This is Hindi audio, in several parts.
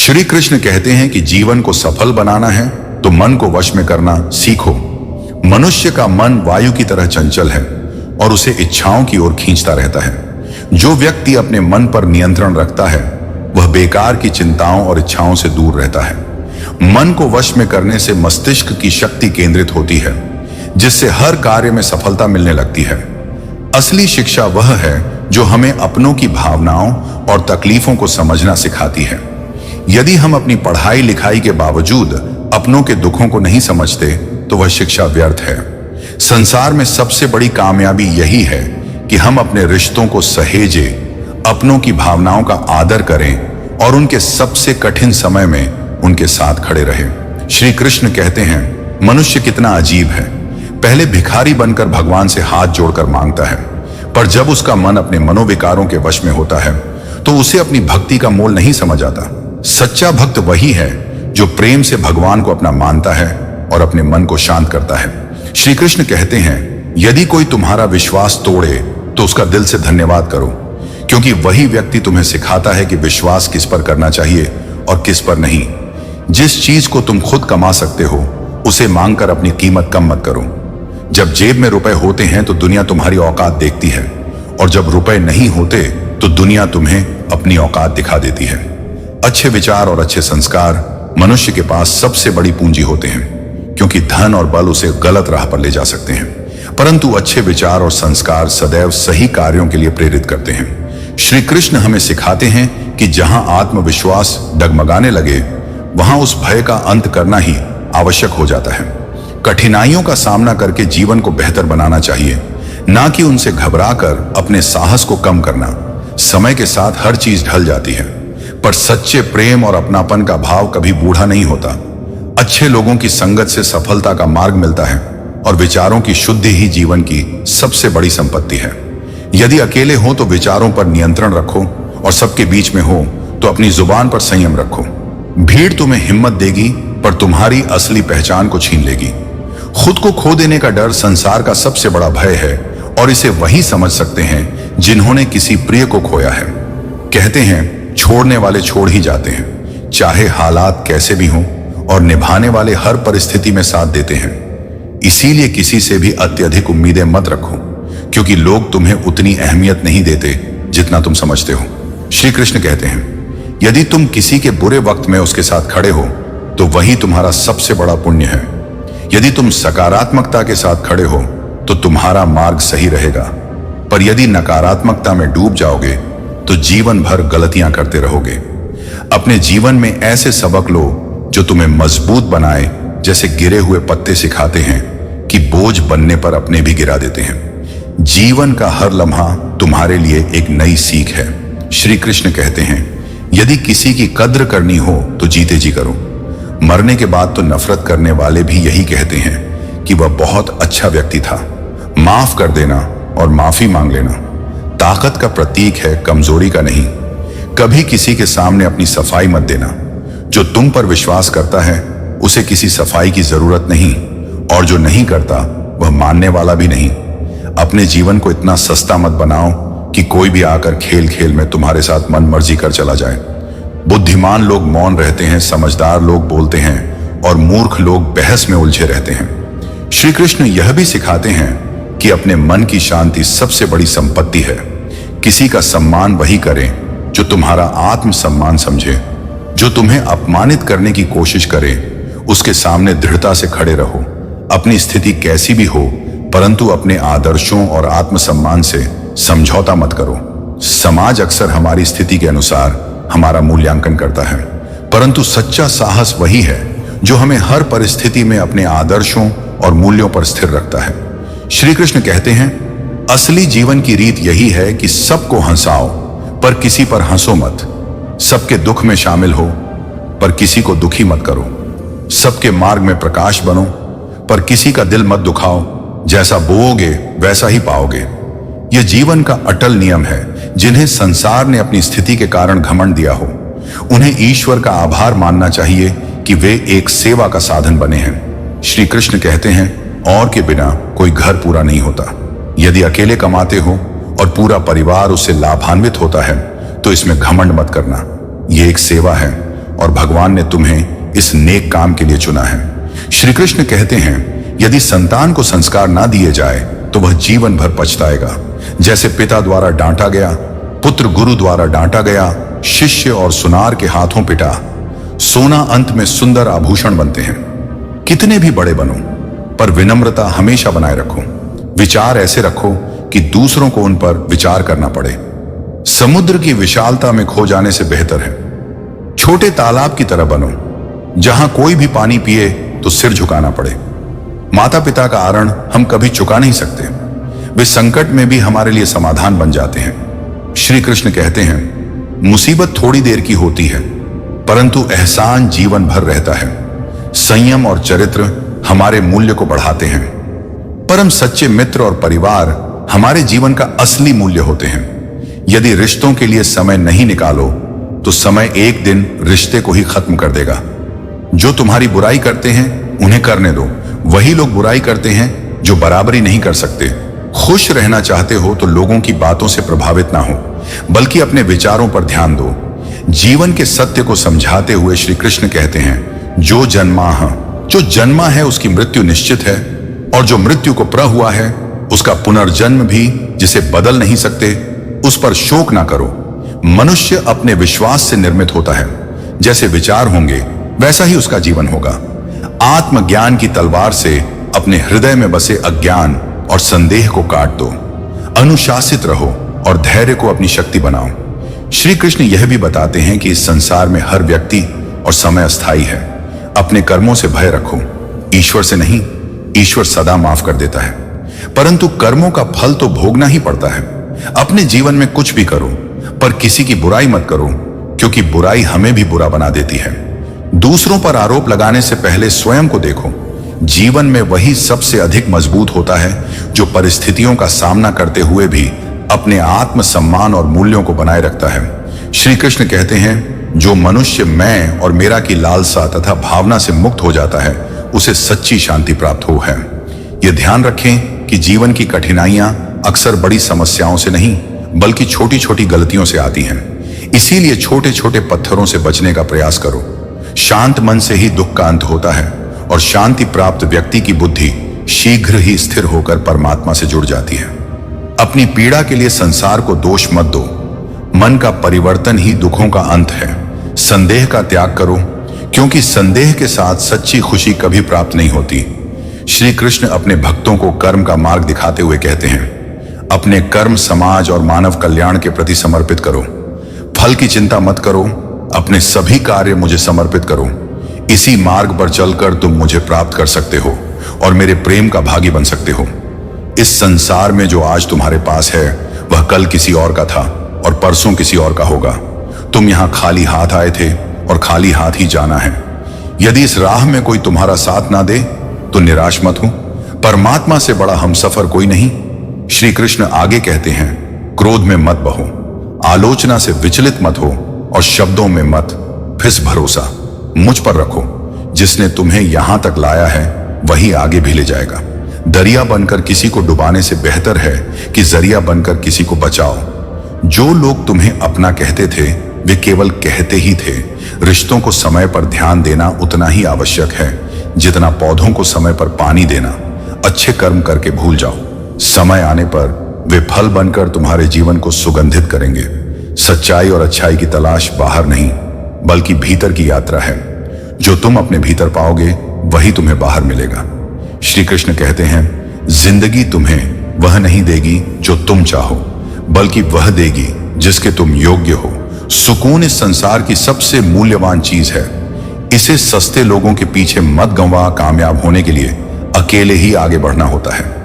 श्री कृष्ण कहते हैं कि जीवन को सफल बनाना है तो मन को वश में करना सीखो। मनुष्य का मन वायु की तरह चंचल है और उसे इच्छाओं की ओर खींचता रहता है। जो व्यक्ति अपने मन पर नियंत्रण रखता है वह बेकार की चिंताओं और इच्छाओं से दूर रहता है। मन को वश में करने से मस्तिष्क की शक्ति केंद्रित होती है, जिससे हर कार्य में सफलता मिलने लगती है। असली शिक्षा वह है जो हमें अपनों की भावनाओं और तकलीफों को समझना सिखाती है। यदि हम अपनी पढ़ाई लिखाई के बावजूद अपनों के दुखों को नहीं समझते तो वह शिक्षा व्यर्थ है। संसार में सबसे बड़ी कामयाबी यही है कि हम अपने रिश्तों को सहेजे, अपनों की भावनाओं का आदर करें और उनके सबसे कठिन समय में उनके साथ खड़े रहें। श्री कृष्ण कहते हैं, मनुष्य कितना अजीब है। पहले भिखारी बनकर भगवान से हाथ जोड़कर मांगता है, पर जब उसका मन अपने मनोविकारों के वश में होता है तो उसे अपनी भक्ति का मोल नहीं समझ आता। सच्चा भक्त वही है जो प्रेम से भगवान को अपना मानता है और अपने मन को शांत करता है। श्री कृष्ण कहते हैं, यदि कोई तुम्हारा विश्वास तोड़े तो उसका दिल से धन्यवाद करो, क्योंकि वही व्यक्ति तुम्हें सिखाता है कि विश्वास किस पर करना चाहिए और किस पर नहीं। जिस चीज को तुम खुद कमा सकते हो उसे मांगकर अपनी कीमत कम मत करो। जब जेब में रुपए होते हैं तो दुनिया तुम्हारी औकात देखती है, और जब रुपए नहीं होते तो दुनिया तुम्हें अपनी औकात दिखा देती है। अच्छे विचार और अच्छे संस्कार मनुष्य के पास सबसे बड़ी पूंजी होते हैं, क्योंकि धन और बल उसे गलत राह पर ले जा सकते हैं, परंतु अच्छे विचार और संस्कार सदैव सही कार्यों के लिए प्रेरित करते हैं। श्री कृष्ण हमें सिखाते हैं कि जहां आत्मविश्वास डगमगाने लगे वहां उस भय का अंत करना ही आवश्यक हो जाता है। कठिनाइयों का सामना करके जीवन को बेहतर बनाना चाहिए, ना कि उनसे घबराकर अपने साहस को कम करना। समय के साथ हर चीज ढल जाती है, पर सच्चे प्रेम और अपनापन का भाव कभी बूढ़ा नहीं होता। अच्छे लोगों की संगत से सफलता का मार्ग मिलता है और विचारों की शुद्धि ही जीवन की सबसे बड़ी संपत्ति है। यदि अकेले हो तो विचारों पर नियंत्रण रखो, और सबके बीच में हो तो अपनी जुबान पर संयम रखो। भीड़ तुम्हें हिम्मत देगी पर तुम्हारी असली पहचान को छीन लेगी। खुद को खो देने का डर संसार का सबसे बड़ा भय है, और इसे वही समझ सकते हैं जिन्होंने किसी प्रिय को खोया है। कहते हैं, छोड़ने वाले छोड़ ही जाते हैं, चाहे हालात कैसे भी हों, और निभाने वाले हर परिस्थिति में साथ देते हैं। इसीलिए किसी से भी अत्यधिक उम्मीदें मत रखो, क्योंकि लोग तुम्हें उतनी अहमियत नहीं देते जितना तुम समझते हो। श्री कृष्ण कहते हैं, यदि तुम किसी के बुरे वक्त में उसके साथ खड़े हो तो वही तुम्हारा सबसे बड़ा पुण्य है। यदि तुम सकारात्मकता के साथ खड़े हो तो तुम्हारा मार्ग सही रहेगा, पर यदि नकारात्मकता में डूब जाओगे तो जीवन भर गलतियां करते रहोगे। अपने जीवन में ऐसे सबक लो जो तुम्हें मजबूत बनाए, जैसे गिरे हुए पत्ते सिखाते हैं कि बोझ बनने पर अपने भी गिरा देते हैं। जीवन का हर लम्हा तुम्हारे लिए एक नई सीख है। श्री कृष्ण कहते हैं, यदि किसी की कद्र करनी हो तो जीते जी करो। मरने के बाद तो नफरत करने वाले भी यही कहते हैं कि वह बहुत अच्छा व्यक्ति था। माफ कर देना और माफी मांग लेना ताकत का प्रतीक है, कमजोरी का नहीं। कभी किसी के सामने अपनी सफाई मत देना। जो तुम पर विश्वास करता है उसे किसी सफाई की जरूरत नहीं, और जो नहीं करता वह मानने वाला भी नहीं। अपने जीवन को इतना सस्ता मत बनाओ कि कोई भी आकर खेल खेल में तुम्हारे साथ मन मर्जी कर चला जाए। बुद्धिमान लोग मौन रहते हैं, समझदार लोग बोलते हैं, और मूर्ख लोग बहस में उलझे रहते हैं। श्री कृष्ण यह भी सिखाते हैं कि अपने मन की शांति सबसे बड़ी संपत्ति है। किसी का सम्मान वही करें जो तुम्हारा आत्मसम्मान समझे। जो तुम्हें अपमानित करने की कोशिश करे उसके सामने दृढ़ता से खड़े रहो। अपनी स्थिति कैसी भी हो, परंतु अपने आदर्शों और आत्मसम्मान से समझौता मत करो। समाज अक्सर हमारी स्थिति के अनुसार हमारा मूल्यांकन करता है, परंतु सच्चा साहस वही है जो हमें हर परिस्थिति में अपने आदर्शों और मूल्यों पर स्थिर रखता है। श्री कृष्ण कहते हैं, असली जीवन की रीत यही है कि सबको हंसाओ पर किसी पर हंसो मत। सबके दुख में शामिल हो पर किसी को दुखी मत करो। सबके मार्ग में प्रकाश बनो पर किसी का दिल मत दुखाओ। जैसा बोओगे वैसा ही पाओगे। यह जीवन का अटल नियम है। जिन्हें संसार ने अपनी स्थिति के कारण घमंड दिया हो, उन्हें ईश्वर का आभार मानना चाहिए कि वे एक सेवा का साधन बने हैं। श्री कृष्ण कहते हैं, और के बिना कोई घर पूरा नहीं होता। यदि अकेले कमाते हो और पूरा परिवार उससे लाभान्वित होता है तो इसमें घमंड मत करना। ये एक सेवा है, और भगवान ने तुम्हें इस नेक काम के लिए चुना है। श्री कृष्ण कहते हैं, यदि संतान को संस्कार ना दिए जाए तो वह जीवन भर पछताएगा। जैसे पिता द्वारा डांटा गया, पुत्र गुरु द्वारा डांटा गया, शिष्य और सुनार के हाथों पिटा, सोना अंत में सुंदर आभूषण बनते हैं। कितने भी बड़े बनो, पर विनम्रता हमेशा बनाए रखो। विचार ऐसे रखो कि दूसरों को उन पर विचार करना पड़े। समुद्र की विशालता में खो जाने से बेहतर है छोटे तालाब की तरह बनो, जहां कोई भी पानी पिए तो सिर झुकाना पड़े। माता पिता का आरण हम कभी चुका नहीं सकते, वे संकट में भी हमारे लिए समाधान बन जाते हैं। श्री कृष्ण कहते हैं, मुसीबत थोड़ी देर की होती है, परंतु एहसान जीवन भर रहता है। संयम और चरित्र हमारे मूल्य को बढ़ाते हैं। परम सच्चे मित्र और परिवार हमारे जीवन का असली मूल्य होते हैं। यदि रिश्तों के लिए समय नहीं निकालो तो समय एक दिन रिश्ते को ही खत्म कर देगा। जो तुम्हारी बुराई करते हैं उन्हें करने दो, वही लोग बुराई करते हैं जो बराबरी नहीं कर सकते। खुश रहना चाहते हो तो लोगों की बातों से प्रभावित ना हो, बल्कि अपने विचारों पर ध्यान दो। जीवन के सत्य को समझाते हुए श्री कृष्ण कहते हैं, जो जन्मा है उसकी मृत्यु निश्चित है, और जो मृत्यु को प्र हुआ है उसका पुनर्जन्म भी जिसे बदल नहीं सकते, उस पर शोक ना करो। मनुष्य अपने विश्वास से निर्मित होता है। जैसे विचार होंगे वैसा ही उसका जीवन होगा। आत्मज्ञान की तलवार से अपने हृदय में बसे अज्ञान और संदेह को काट दो। अनुशासित रहो और धैर्य को अपनी शक्ति बनाओ। श्री कृष्ण यह भी बताते हैं कि इस संसार में हर व्यक्ति और समय अस्थायी है। अपने कर्मों से भय रखो, ईश्वर से नहीं। ईश्वर सदा माफ कर देता है, परंतु कर्मों का फल तो भोगना ही पड़ता है। अपने जीवन में कुछ भी करो, पर किसी की बुराई मत करो, क्योंकि बुराई हमें भी बुरा बना देती है। दूसरों पर आरोप लगाने से पहले स्वयं को देखो। जीवन में वही सबसे अधिक मजबूत होता है जो परिस्थितियों का सामना करते हुए भी अपने आत्म सम्मान और मूल्यों को बनाए रखता है। श्री कृष्ण कहते हैं, जो मनुष्य मैं और मेरा की लालसा तथा भावना से मुक्त हो जाता है उसे सच्ची शांति प्राप्त हो है। यह ध्यान रखें कि जीवन की कठिनाइयां अक्सर बड़ी समस्याओं से नहीं बल्कि छोटी छोटी गलतियों से आती हैं। इसीलिए छोटे छोटे पत्थरों से बचने का प्रयास करो। शांत मन से ही दुख का अंत होता है, और शांति प्राप्त व्यक्ति की बुद्धि शीघ्र ही स्थिर होकर परमात्मा से जुड़ जाती है। अपनी पीड़ा के लिए संसार को दोष मत दो। मन का परिवर्तन ही दुखों का अंत है। संदेह का त्याग करो, क्योंकि संदेह के साथ सच्ची खुशी कभी प्राप्त नहीं होती। श्री कृष्ण अपने भक्तों को कर्म का मार्ग दिखाते हुए कहते हैं, अपने कर्म समाज और मानव कल्याण के प्रति समर्पित करो। फल की चिंता मत करो, अपने सभी कार्य मुझे समर्पित करो। इसी मार्ग पर चलकर तुम मुझे प्राप्त कर सकते हो और मेरे प्रेम का भागी बन सकते हो। इस संसार में जो आज तुम्हारे पास है वह कल किसी और का था और परसों किसी और का होगा। तुम यहाँ खाली हाथ आए थे और खाली हाथ ही जाना है। यदि इस राह में कोई तुम्हारा साथ ना दे तो निराश मत हो। परमात्मा से बड़ा हमसफर कोई नहीं। श्री कृष्ण आगे कहते हैं, क्रोध में मत बहो, आलोचना से विचलित मत हो और शब्दों में मत फिस भरोसा मुझ पर रखो। जिसने तुम्हें यहां तक लाया है वही आगे भी ले जाएगा। दरिया बनकर किसी को डुबाने से बेहतर है कि जरिया बनकर किसी को बचाओ। जो लोग तुम्हें अपना कहते थे वे केवल कहते ही थे। रिश्तों को समय पर ध्यान देना उतना ही आवश्यक है जितना पौधों को समय पर पानी देना। अच्छे कर्म करके भूल जाओ, समय आने पर वे फल बनकर तुम्हारे जीवन को सुगंधित करेंगे। सच्चाई और अच्छाई की तलाश बाहर नहीं बल्कि भीतर की यात्रा है। जो तुम अपने भीतर पाओगे वही तुम्हें बाहर मिलेगा। श्री कृष्ण कहते हैं, जिंदगी तुम्हें वह नहीं देगी जो तुम चाहो, बल्कि वह देगी जिसके तुम योग्य हो। सुकून इस संसार की सबसे मूल्यवान चीज है। इसे सस्ते लोगों के पीछे मत गंवा। कामयाब होने के लिए अकेले ही आगे बढ़ना होता है।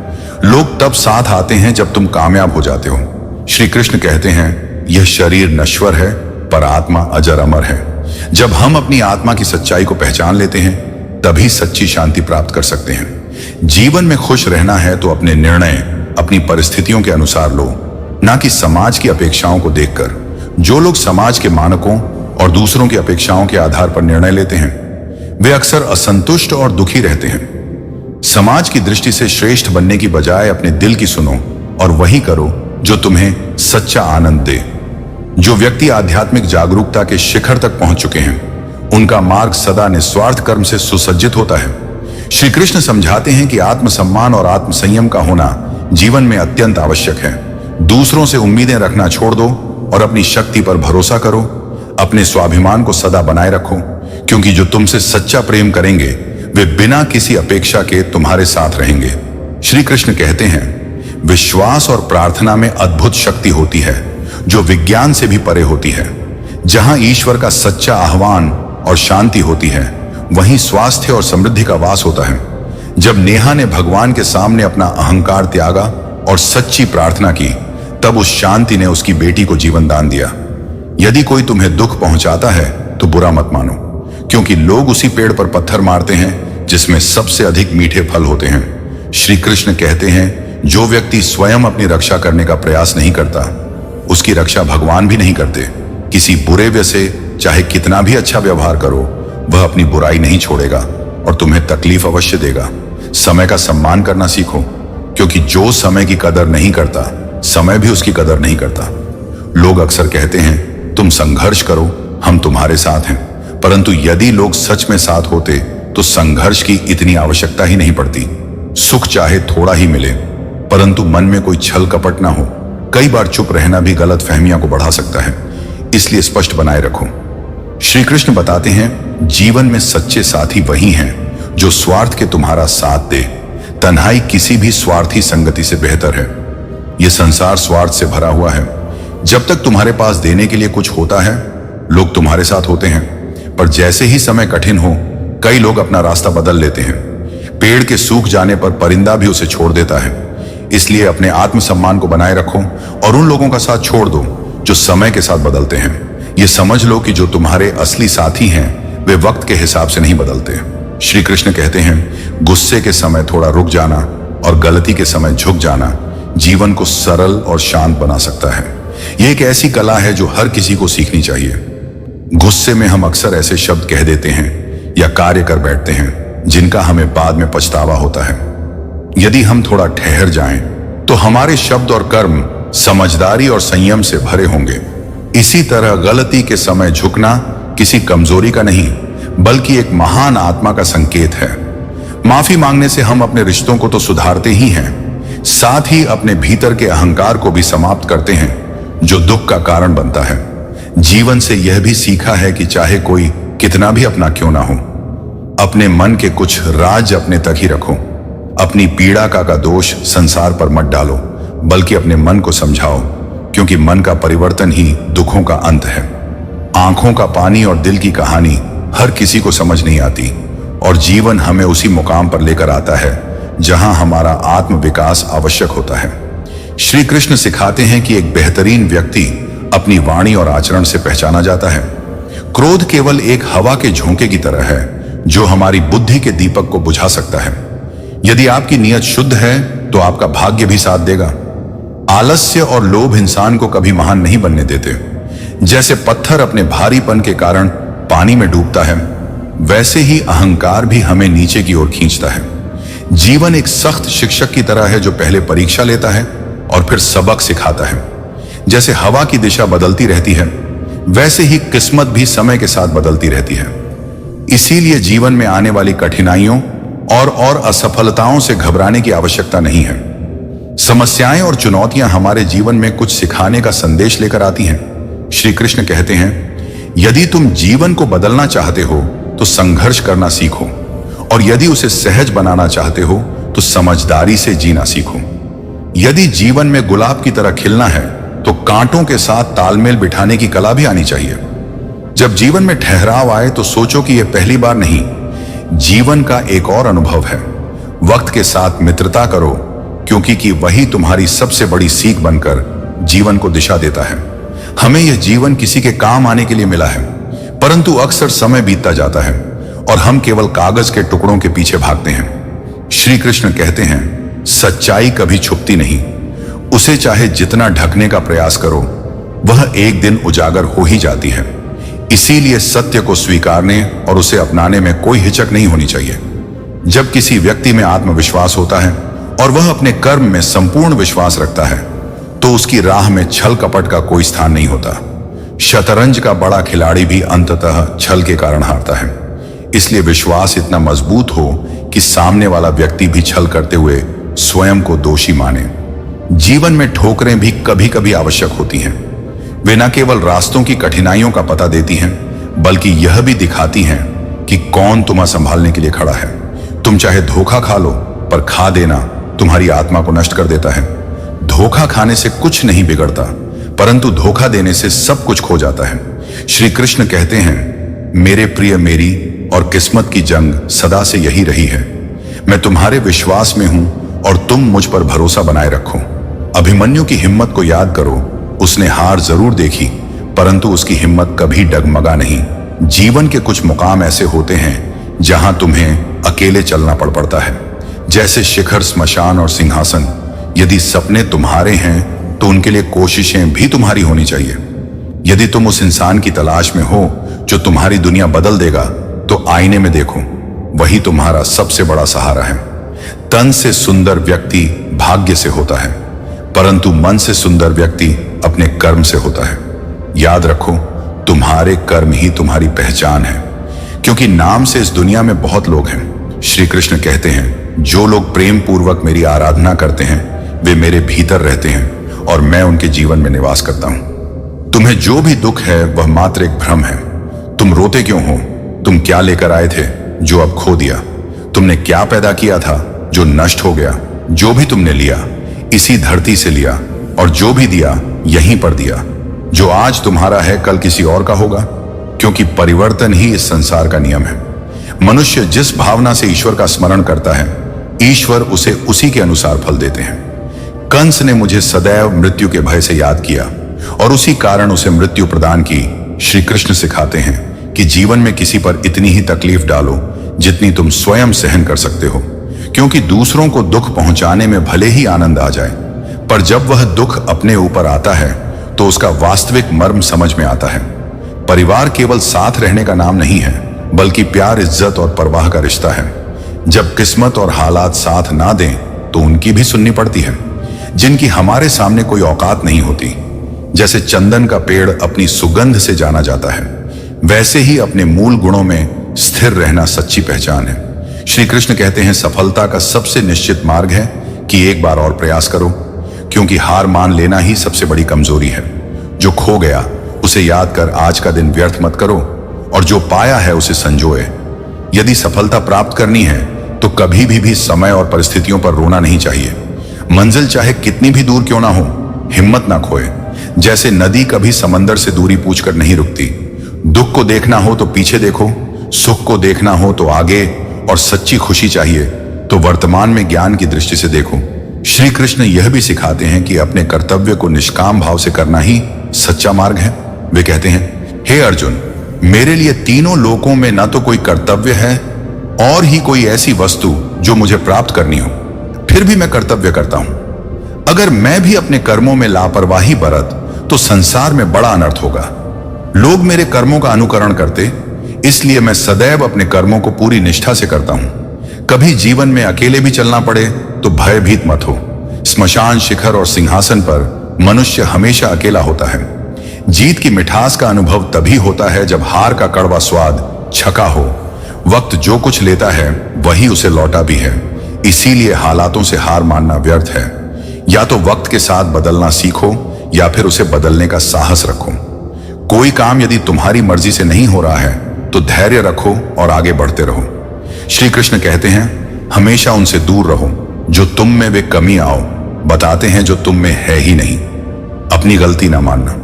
लोग तब साथ आते हैं जब तुम कामयाब हो जाते हो। श्री कृष्ण कहते हैं, यह शरीर नश्वर है पर आत्मा अजर अमर है। जब हम अपनी आत्मा की सच्चाई को पहचान लेते हैं तभी सच्ची शांति प्राप्त कर सकते हैं। जीवन में खुश रहना है तो अपने निर्णय अपनी परिस्थितियों के अनुसार लो, ना कि समाज की अपेक्षाओं को देखकर। जो लोग समाज के मानकों और दूसरों की अपेक्षाओं के आधार पर निर्णय लेते हैं वे अक्सर असंतुष्ट और दुखी रहते हैं। समाज की दृष्टि से श्रेष्ठ बनने की बजाय अपने दिल की सुनो और वही करो जो तुम्हें सच्चा आनंद दे। जो व्यक्ति आध्यात्मिक जागरूकता के शिखर तक पहुंच चुके हैं उनका मार्ग सदा निस्वार्थ कर्म से सुसज्जित होता है। श्री कृष्ण समझाते हैं कि आत्मसम्मान और आत्मसंयम का होना जीवन में अत्यंत आवश्यक है। दूसरों से उम्मीदें रखना छोड़ दो और अपनी शक्ति पर भरोसा करो। अपने स्वाभिमान को सदा बनाए रखो, क्योंकि जो तुमसे सच्चा प्रेम करेंगे वे बिना किसी अपेक्षा के तुम्हारे साथ रहेंगे। श्री कृष्ण कहते हैं, विश्वास और प्रार्थना में अद्भुत शक्ति होती है जो विज्ञान से भी परे होती है। जहां ईश्वर का सच्चा आह्वान और शांति होती है, वहीं स्वास्थ्य और समृद्धि का वास होता है। जब नेहा ने भगवान के सामने अपना अहंकार त्यागा और सच्ची प्रार्थना की, तब उस शांति ने उसकी बेटी को जीवन दान दिया। यदि कोई तुम्हें दुख पहुंचाता है तो बुरा मत मानो, क्योंकि लोग उसी पेड़ पर पत्थर मारते हैं जिसमें सबसे अधिक मीठे फल होते हैं। श्री कृष्ण कहते हैं, जो व्यक्ति स्वयं अपनी रक्षा करने का प्रयास नहीं करता, उसकी रक्षा भगवान भी नहीं करते। किसी बुरे व्यक्ति से चाहे कितना भी अच्छा व्यवहार करो, वह अपनी बुराई नहीं छोड़ेगा और तुम्हें तकलीफ अवश्य देगा। समय का सम्मान करना सीखो, क्योंकि जो समय की कदर नहीं करता, समय भी उसकी कदर नहीं करता। लोग अक्सर कहते हैं, तुम संघर्ष करो, हम तुम्हारे साथ हैं। परंतु यदि लोग सच में साथ होते तो संघर्ष की इतनी आवश्यकता ही नहीं पड़ती। सुख चाहे थोड़ा ही मिले, परंतु मन में कोई छल कपट ना हो। कई बार चुप रहना भी गलत फहमियां को बढ़ा सकता है, इसलिए स्पष्ट बनाए रखो। श्री कृष्ण बताते हैं, जीवन में सच्चे साथी वही हैं जो स्वार्थ के तुम्हारा साथ दे। तन्हाई किसी भी स्वार्थी संगति से बेहतर है। यह संसार स्वार्थ से भरा हुआ है। जब तक तुम्हारे पास देने के लिए कुछ होता है, लोग तुम्हारे साथ होते हैं, पर जैसे ही समय कठिन हो, कई लोग अपना रास्ता बदल लेते हैं। पेड़ के सूख जाने पर परिंदा भी उसे छोड़ देता है। इसलिए अपने आत्मसम्मान को बनाए रखो और उन लोगों का साथ छोड़ दो जो समय के साथ बदलते हैं। ये समझ लो कि जो तुम्हारे असली साथी हैं, वे वक्त के हिसाब से नहीं बदलते। श्री कृष्ण कहते हैं, गुस्से के समय थोड़ा रुक जाना और गलती के समय झुक जाना जीवन को सरल और शांत बना सकता है। यह एक ऐसी कला है जो हर किसी को सीखनी चाहिए। गुस्से में हम अक्सर ऐसे शब्द कह देते हैं या कार्य कर बैठते हैं जिनका हमें बाद में पछतावा होता है। यदि हम थोड़ा ठहर जाएं, तो हमारे शब्द और कर्म समझदारी और संयम से भरे होंगे। इसी तरह गलती के समय झुकना किसी कमजोरी का नहीं, बल्कि एक महान आत्मा का संकेत है। माफी मांगने से हम अपने रिश्तों को तो सुधारते ही हैं, साथ ही अपने भीतर के अहंकार को भी समाप्त करते हैं, जो दुख का कारण बनता है। जीवन से यह भी सीखा है कि चाहे कोई कितना भी अपना क्यों ना हो, अपने मन के कुछ राज अपने तक ही रखो। अपनी पीड़ा का दोष संसार पर मत डालो, बल्कि अपने मन को समझाओ, क्योंकि मन का परिवर्तन ही दुखों का अंत है। आंखों का पानी और दिल की कहानी हर किसी को समझ नहीं आती, और जीवन हमें उसी मुकाम पर लेकर आता है जहां हमारा आत्म विकास आवश्यक होता है। श्री कृष्ण सिखाते हैं कि एक बेहतरीन व्यक्ति अपनी वाणी और आचरण से पहचाना जाता है। क्रोध केवल एक हवा के झोंके की तरह है जो हमारी बुद्धि के दीपक को बुझा सकता है। यदि आपकी नीयत शुद्ध है तो आपका भाग्य भी साथ देगा। आलस्य और लोभ इंसान को कभी महान नहीं बनने देते। जैसे पत्थर अपने भारीपन के कारण पानी में डूबता है, वैसे ही अहंकार भी हमें नीचे की ओर खींचता है। जीवन एक सख्त शिक्षक की तरह है जो पहले परीक्षा लेता है और फिर सबक सिखाता है। जैसे हवा की दिशा बदलती रहती है, वैसे ही किस्मत भी समय के साथ बदलती रहती है। इसीलिए जीवन में आने वाली कठिनाइयों और असफलताओं से घबराने की आवश्यकता नहीं है। समस्याएं और चुनौतियां हमारे जीवन में कुछ सिखाने का संदेश लेकर आती हैं। श्री कृष्ण कहते हैं, यदि तुम जीवन को बदलना चाहते हो तो संघर्ष करना सीखो, और यदि उसे सहज बनाना चाहते हो तो समझदारी से जीना सीखो। यदि जीवन में गुलाब की तरह खिलना है तो कांटों के साथ तालमेल बिठाने की कला भी आनी चाहिए। जब जीवन में ठहराव आए तो सोचो कि यह पहली बार नहीं, जीवन का एक और अनुभव है। वक्त के साथ मित्रता करो, क्योंकि वही तुम्हारी सबसे बड़ी सीख बनकर जीवन को दिशा देता है। हमें यह जीवन किसी के काम आने के लिए मिला है, परंतु अक्सर समय बीतता जाता है और हम केवल कागज के टुकड़ों के पीछे भागते हैं। श्री कृष्ण कहते हैं, सच्चाई कभी छुपती नहीं, उसे चाहे जितना ढकने का प्रयास करो, वह एक दिन उजागर हो ही जाती है। इसीलिए सत्य को स्वीकारने और उसे अपनाने में कोई हिचक नहीं होनी चाहिए। जब किसी व्यक्ति में आत्मविश्वास होता है और वह अपने कर्म में संपूर्ण विश्वास रखता है, तो उसकी राह में छल कपट का कोई स्थान नहीं होता। शतरंज का बड़ा खिलाड़ी भी अंततः छल के कारण हारता है। इसलिए विश्वास इतना मजबूत हो कि सामने वाला व्यक्ति भी छल करते हुए स्वयं को दोषी माने। जीवन में ठोकरें भी कभी कभी आवश्यक होती हैं। वे न केवल रास्तों की कठिनाइयों का पता देती हैं, बल्कि यह भी दिखाती हैं कि कौन तुम्हें संभालने के लिए खड़ा है। तुम चाहे धोखा खा लो, पर खा देना तुम्हारी आत्मा को नष्ट कर देता है। धोखा खाने से कुछ नहीं बिगड़ता, परंतु धोखा देने से सब कुछ खो जाता है। श्री कृष्ण कहते हैं, मेरे प्रिय, मेरी और किस्मत की जंग सदा से यही रही है। मैं तुम्हारे विश्वास में हूं और तुम मुझ पर भरोसा बनाए रखो। अभिमन्यु की हिम्मत को याद करो। उसने हार जरूर देखी, परंतु उसकी हिम्मत कभी डगमगा नहीं। जीवन के कुछ मुकाम ऐसे होते हैं जहां तुम्हें अकेले चलना पड़ता है, जैसे शिखर, स्मशान और सिंहासन। यदि सपने तुम्हारे हैं तो उनके लिए कोशिशें भी तुम्हारी होनी चाहिए। यदि तुम उस इंसान की तलाश में हो जो तुम्हारी दुनिया बदल देगा, तो आईने में देखो, वही तुम्हारा सबसे बड़ा सहारा है। तन से सुंदर व्यक्ति भाग्य से होता है, परंतु मन से सुंदर व्यक्ति अपने कर्म से होता है। याद रखो, तुम्हारे कर्म ही तुम्हारी पहचान है, क्योंकि नाम से इस दुनिया में बहुत लोग हैं। श्री कृष्ण कहते हैं, जो लोग प्रेम पूर्वक मेरी आराधना करते हैं वे मेरे भीतर रहते हैं और मैं उनके जीवन में निवास करता हूं। तुम्हें जो भी दुख है वह मात्र एक भ्रम है। तुम रोते क्यों हो? तुम क्या लेकर आए थे जो अब खो दिया? तुमने क्या पैदा किया था जो नष्ट हो गया? जो भी तुमने लिया इसी धरती से लिया, और जो भी दिया यहीं पर दिया। जो आज तुम्हारा है कल किसी और का होगा, क्योंकि परिवर्तन ही इस संसार का नियम है। मनुष्य जिस भावना से ईश्वर का स्मरण करता है, ईश्वर उसे उसी के अनुसार फल देते हैं। कंस ने मुझे सदैव मृत्यु के भय से याद किया और उसी कारण उसे मृत्यु प्रदान की। श्री कृष्ण सिखाते हैं कि जीवन में किसी पर इतनी ही तकलीफ डालो जितनी तुम स्वयं सहन कर सकते हो, क्योंकि दूसरों को दुख पहुंचाने में भले ही आनंद आ जाए, पर जब वह दुख अपने ऊपर आता है तो उसका वास्तविक मर्म समझ में आता है। परिवार केवल साथ रहने का नाम नहीं है, बल्कि प्यार, इज्जत और परवाह का रिश्ता है। जब किस्मत और हालात साथ ना दें तो उनकी भी सुननी पड़ती है, जिनकी हमारे सामने कोई औकात नहीं होती। जैसे चंदन का पेड़ अपनी सुगंध से जाना जाता है, वैसे ही अपने मूल गुणों में स्थिर रहना सच्ची पहचान है। श्री कृष्ण कहते हैं, सफलता का सबसे निश्चित मार्ग है कि एक बार और प्रयास करो, क्योंकि हार मान लेना ही सबसे बड़ी कमजोरी है। जो खो गया उसे याद कर आज का दिन व्यर्थ मत करो, और जो पाया है उसे संजोए। यदि सफलता प्राप्त करनी है तो कभी भी समय और परिस्थितियों पर रोना नहीं चाहिए। मंजिल चाहे कितनी भी दूर क्यों ना हो, हिम्मत ना खोए। जैसे नदी कभी समंदर से दूरी पूछकर नहीं रुकती। दुख को देखना हो तो पीछे देखो, सुख को देखना हो तो आगे, और सच्ची खुशी चाहिए तो वर्तमान में ज्ञान की दृष्टि से देखो। श्री कृष्ण यह भी सिखाते हैं कि अपने कर्तव्य को निष्काम भाव से करना ही सच्चा मार्ग है। वे कहते हैं, हे अर्जुन, मेरे लिए तीनों लोकों में न तो कोई कर्तव्य है और ही कोई ऐसी वस्तु जो मुझे प्राप्त करनी हो, फिर भी मैं कर्तव्य करता हूं। अगर मैं भी अपने कर्मों में लापरवाही बरत तो संसार में बड़ा अनर्थ होगा। लोग मेरे कर्मों का अनुकरण करते, इसलिए मैं सदैव अपने कर्मों को पूरी निष्ठा से करता हूं। कभी जीवन में अकेले भी चलना पड़े तो भयभीत मत हो। स्मशान, शिखर और सिंहासन पर मनुष्य हमेशा अकेला होता है। जीत की मिठास का अनुभव तभी होता है जब हार का कड़वा स्वाद छका हो। वक्त जो कुछ लेता है वही उसे लौटा भी है, इसीलिए हालातों से हार मानना व्यर्थ है। या तो वक्त के साथ बदलना सीखो या फिर उसे बदलने का साहस रखो। कोई काम यदि तुम्हारी मर्जी से नहीं हो रहा है तो धैर्य रखो और आगे बढ़ते रहो। श्री कृष्ण कहते हैं, हमेशा उनसे दूर रहो जो तुम में वे कमी आओ बताते हैं जो तुम में है ही नहीं। अपनी गलती ना मानना।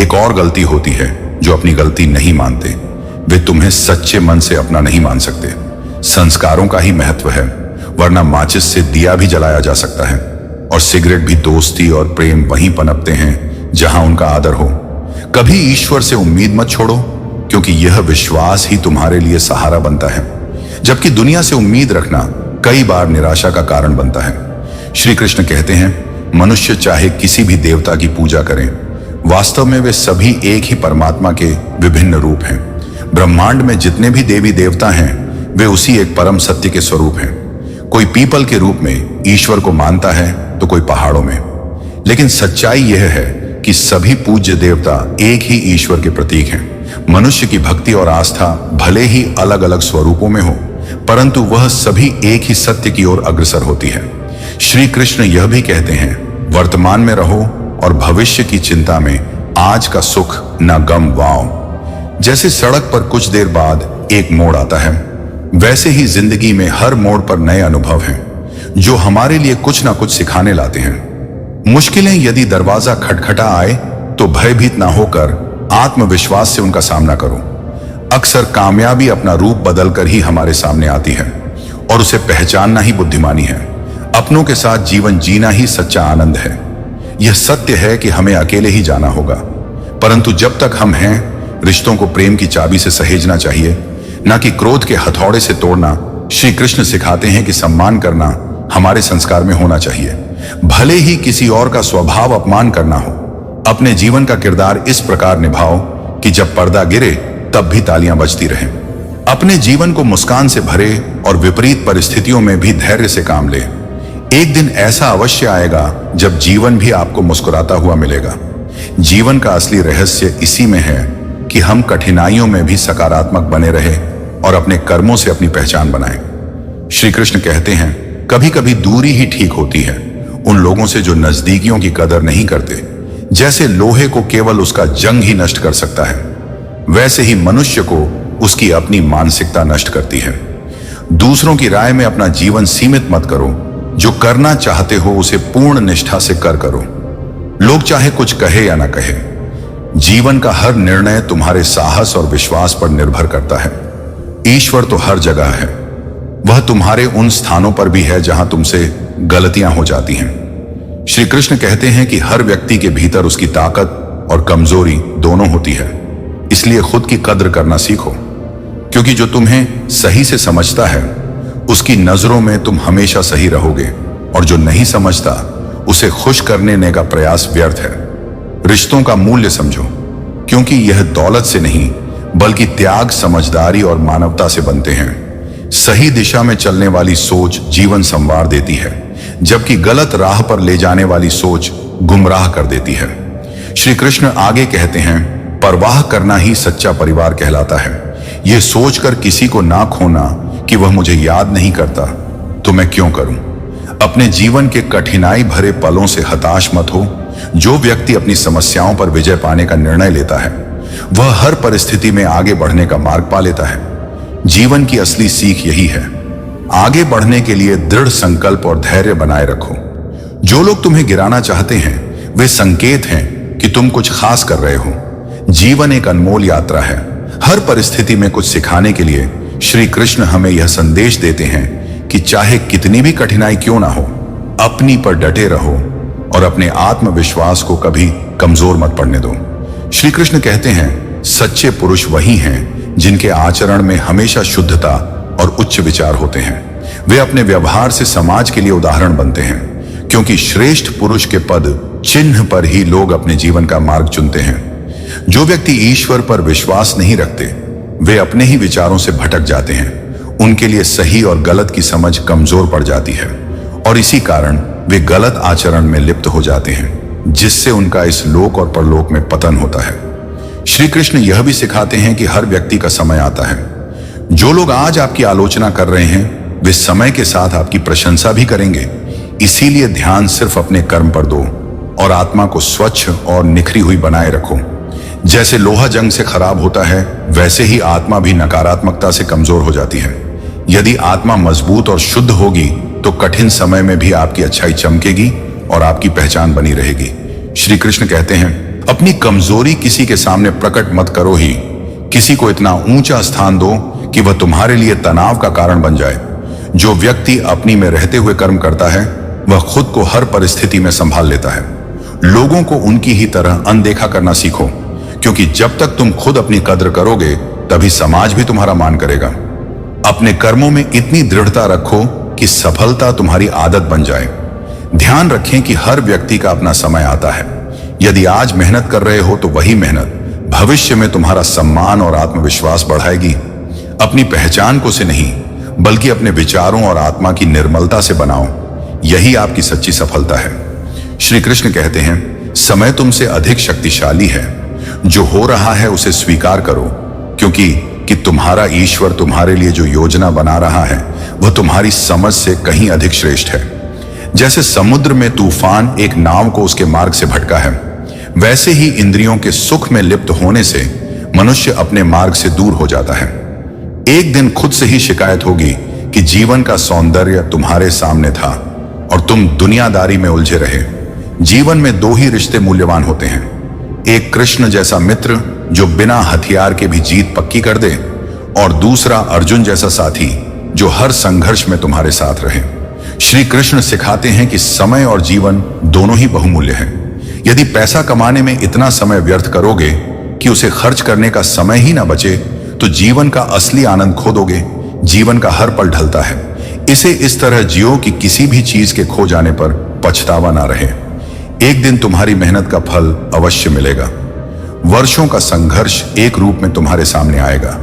एक और गलती होती है जो अपनी गलती नहीं मानते, वे तुम्हें सच्चे मन से अपना नहीं मान सकते। संस्कारों का ही महत्व है, वरना माचिस से दिया भी जलाया जा सकता है, और सिगरेट भी दोस्ती और प्रेम वहीं पनपते हैं जहां उनका आदर हो। कभी ईश्वर से उम्मीद मत छोड़ो, क्योंकि यह विश्वास ही तुम्हारे लिए सहारा बनता है, जबकि दुनिया से उम्मीद रखना कई बार निराशा का कारण बनता है। श्री कृष्ण कहते हैं, मनुष्य चाहे किसी भी देवता की पूजा करें, वास्तव में वे सभी एक ही परमात्मा के विभिन्न रूप हैं। ब्रह्मांड में जितने भी देवी देवता हैं वे उसी एक परम सत्य के स्वरूप हैं। कोई पीपल के रूप में ईश्वर को मानता है तो कोई पहाड़ों में, लेकिन सच्चाई यह है कि सभी पूज्य देवता एक ही ईश्वर के प्रतीक हैं। मनुष्य की भक्ति और आस्था भले ही अलग अलग स्वरूपों में हो, परंतु वह सभी एक ही सत्य की ओर अग्रसर होती है। श्री कृष्ण यह भी कहते हैं, वर्तमान में रहो और भविष्य की चिंता में आज का सुख न गम वाओ। जैसे सड़क पर कुछ देर बाद एक मोड़ आता है, वैसे ही जिंदगी में हर मोड़ पर नए अनुभव हैं जो हमारे लिए कुछ ना कुछ सिखाने लाते हैं। मुश्किलें यदि दरवाजा खटखटा आए तो भयभीत ना होकर आत्मविश्वास से उनका सामना करो। अक्सर कामयाबी अपना रूप बदलकर ही हमारे सामने आती है और उसे पहचानना ही बुद्धिमानी है। अपनों के साथ जीवन जीना ही सच्चा आनंद है। यह सत्य है कि हमें अकेले ही जाना होगा, परंतु जब तक हम हैं, रिश्तों को प्रेम की चाबी से सहेजना चाहिए, न कि क्रोध के हथौड़े से तोड़ना। श्री कृष्ण सिखाते हैं कि सम्मान करना हमारे संस्कार में होना चाहिए, भले ही किसी और का स्वभाव अपमान करना हो। अपने जीवन का किरदार इस प्रकार निभाओ कि जब पर्दा गिरे तब भी तालियां बजती रहें। अपने जीवन को मुस्कान से भरे और विपरीत परिस्थितियों में भी धैर्य से काम ले। एक दिन ऐसा अवश्य आएगा जब जीवन भी आपको मुस्कुराता हुआ मिलेगा। जीवन का असली रहस्य इसी में है कि हम कठिनाइयों में भी सकारात्मक बने रहे और अपने कर्मों से अपनी पहचान बनाएं। श्री कृष्ण कहते हैं, कभी कभी दूरी ही ठीक होती है उन लोगों से जो नजदीकियों की कदर नहीं करते। जैसे लोहे को केवल उसका जंग ही नष्ट कर सकता है, वैसे ही मनुष्य को उसकी अपनी मानसिकता नष्ट करती है। दूसरों की राय में अपना जीवन सीमित मत करो। जो करना चाहते हो उसे पूर्ण निष्ठा से करो। लोग चाहे कुछ कहे या ना कहे, जीवन का हर निर्णय तुम्हारे साहस और विश्वास पर निर्भर करता है। ईश्वर तो हर जगह है, वह तुम्हारे उन स्थानों पर भी है जहां तुमसे गलतियां हो जाती हैं। श्री कृष्ण कहते हैं कि हर व्यक्ति के भीतर उसकी ताकत और कमजोरी दोनों होती है, इसलिए खुद की कद्र करना सीखो, क्योंकि जो तुम्हें सही से समझता है उसकी नजरों में तुम हमेशा सही रहोगे, और जो नहीं समझता उसे खुश करने का प्रयास व्यर्थ है। रिश्तों का मूल्य समझो, क्योंकि यह दौलत से नहीं बल्कि त्याग, समझदारी और मानवता से बनते हैं। सही दिशा में चलने वाली सोच जीवन संवार देती है, जबकि गलत राह पर ले जाने वाली सोच गुमराह कर देती है। श्री कृष्ण आगे कहते हैं, परवाह करना ही सच्चा परिवार कहलाता है। यह सोचकर किसी को ना खोना कि वह मुझे याद नहीं करता तो मैं क्यों करूं। अपने जीवन के कठिनाई भरे पलों से हताश मत हो। जो व्यक्ति अपनी समस्याओं पर विजय पाने का निर्णय लेता है वह हर परिस्थिति में आगे बढ़ने का मार्ग पा लेता है। जीवन की असली सीख यही है, आगे बढ़ने के लिए दृढ़ संकल्प और धैर्य बनाए रखो। जो लोग तुम्हें गिराना चाहते हैं वे संकेत हैं कि तुम कुछ खास कर रहे हो। जीवन एक अनमोल यात्रा है। हर परिस्थिति में कुछ सिखाने के लिए श्री कृष्ण हमें यह संदेश देते हैं कि चाहे कितनी भी कठिनाई क्यों ना हो, अपनी पर डटे रहो और अपने आत्मविश्वास को कभी कमजोर मत पड़ने दो। श्री कृष्ण कहते हैं, सच्चे पुरुष वही हैं जिनके आचरण में हमेशा शुद्धता और उच्च विचार होते हैं। वे अपने व्यवहार से समाज के लिए उदाहरण बनते हैं, क्योंकि श्रेष्ठ पुरुष के पद चिन्ह पर ही लोग अपने जीवन का मार्ग चुनते हैं। जो व्यक्ति ईश्वर पर विश्वास नहीं रखते वे अपने ही विचारों से भटक जाते हैं। उनके लिए सही और गलत की समझ कमजोर पड़ जाती है और इसी कारण वे गलत आचरण में लिप्त हो जाते हैं, जिससे उनका इस लोक और परलोक में पतन होता है। श्री कृष्ण यह भी सिखाते हैं कि हर व्यक्ति का समय आता है। जो लोग आज आपकी आलोचना कर रहे हैं वे समय के साथ आपकी प्रशंसा भी करेंगे। इसीलिए ध्यान सिर्फ अपने कर्म पर दो और आत्मा को स्वच्छ और निखरी हुई बनाए रखो। जैसे लोहा जंग से खराब होता है, वैसे ही आत्मा भी नकारात्मकता से कमजोर हो जाती है। यदि आत्मा मजबूत और शुद्ध होगी तो कठिन समय में भी आपकी अच्छाई चमकेगी और आपकी पहचान बनी रहेगी। श्री कृष्ण कहते हैं, अपनी कमजोरी किसी के सामने प्रकट मत करो ही। किसी को इतना ऊंचा स्थान दो कि वह तुम्हारे लिए तनाव का कारण बन जाए। जो व्यक्ति अपनी में रहते हुए कर्म करता है वह खुद को हर परिस्थिति में संभाल लेता है। लोगों को उनकी ही तरह अनदेखा करना सीखो, क्योंकि जब तक तुम खुद अपनी कद्र करोगे तभी समाज भी तुम्हारा मान करेगा। अपने कर्मों में इतनी दृढ़ता रखो कि सफलता तुम्हारी आदत बन जाए। ध्यान रखें कि हर व्यक्ति का अपना समय आता है। यदि आज मेहनत कर रहे हो तो वही मेहनत भविष्य में तुम्हारा सम्मान और आत्मविश्वास बढ़ाएगी। अपनी पहचान को से नहीं बल्कि अपने विचारों और आत्मा की निर्मलता से बनाओ, यही आपकी सच्ची सफलता है। श्री कृष्ण कहते हैं, समय तुमसे अधिक शक्तिशाली है। जो हो रहा है उसे स्वीकार करो, क्योंकि तुम्हारा ईश्वर तुम्हारे लिए जो योजना बना रहा है वह तुम्हारी समझ से कहीं अधिक श्रेष्ठ है। जैसे समुद्र में तूफान एक नाव को उसके मार्ग से भटका है, वैसे ही इंद्रियों के सुख में लिप्त होने से मनुष्य अपने मार्ग से दूर हो जाता है। एक दिन खुद से ही शिकायत होगी कि जीवन का सौंदर्य तुम्हारे सामने था और तुम दुनियादारी में उलझे रहे। जीवन में दो ही रिश्ते मूल्यवान होते हैं, एक कृष्ण जैसा मित्र जो बिना हथियार के भी जीत पक्की कर दे, और दूसरा अर्जुन जैसा साथी जो हर संघर्ष में तुम्हारे साथ रहे। श्री कृष्ण सिखाते हैं कि समय और जीवन दोनों ही बहुमूल्य हैं। यदि पैसा कमाने में इतना समय व्यर्थ करोगे कि उसे खर्च करने का समय ही ना बचे, तो जीवन का असली आनंद खो दोगे। जीवन का हर पल ढलता है। इसे इस तरह जियो कि किसी भी चीज के खो जाने पर पछतावा ना रहे। एक दिन तुम्हारी मेहनत का फल अवश्य मिलेगा। वर्षों का संघर्ष एक रूप में तुम्हारे सामने आएगा।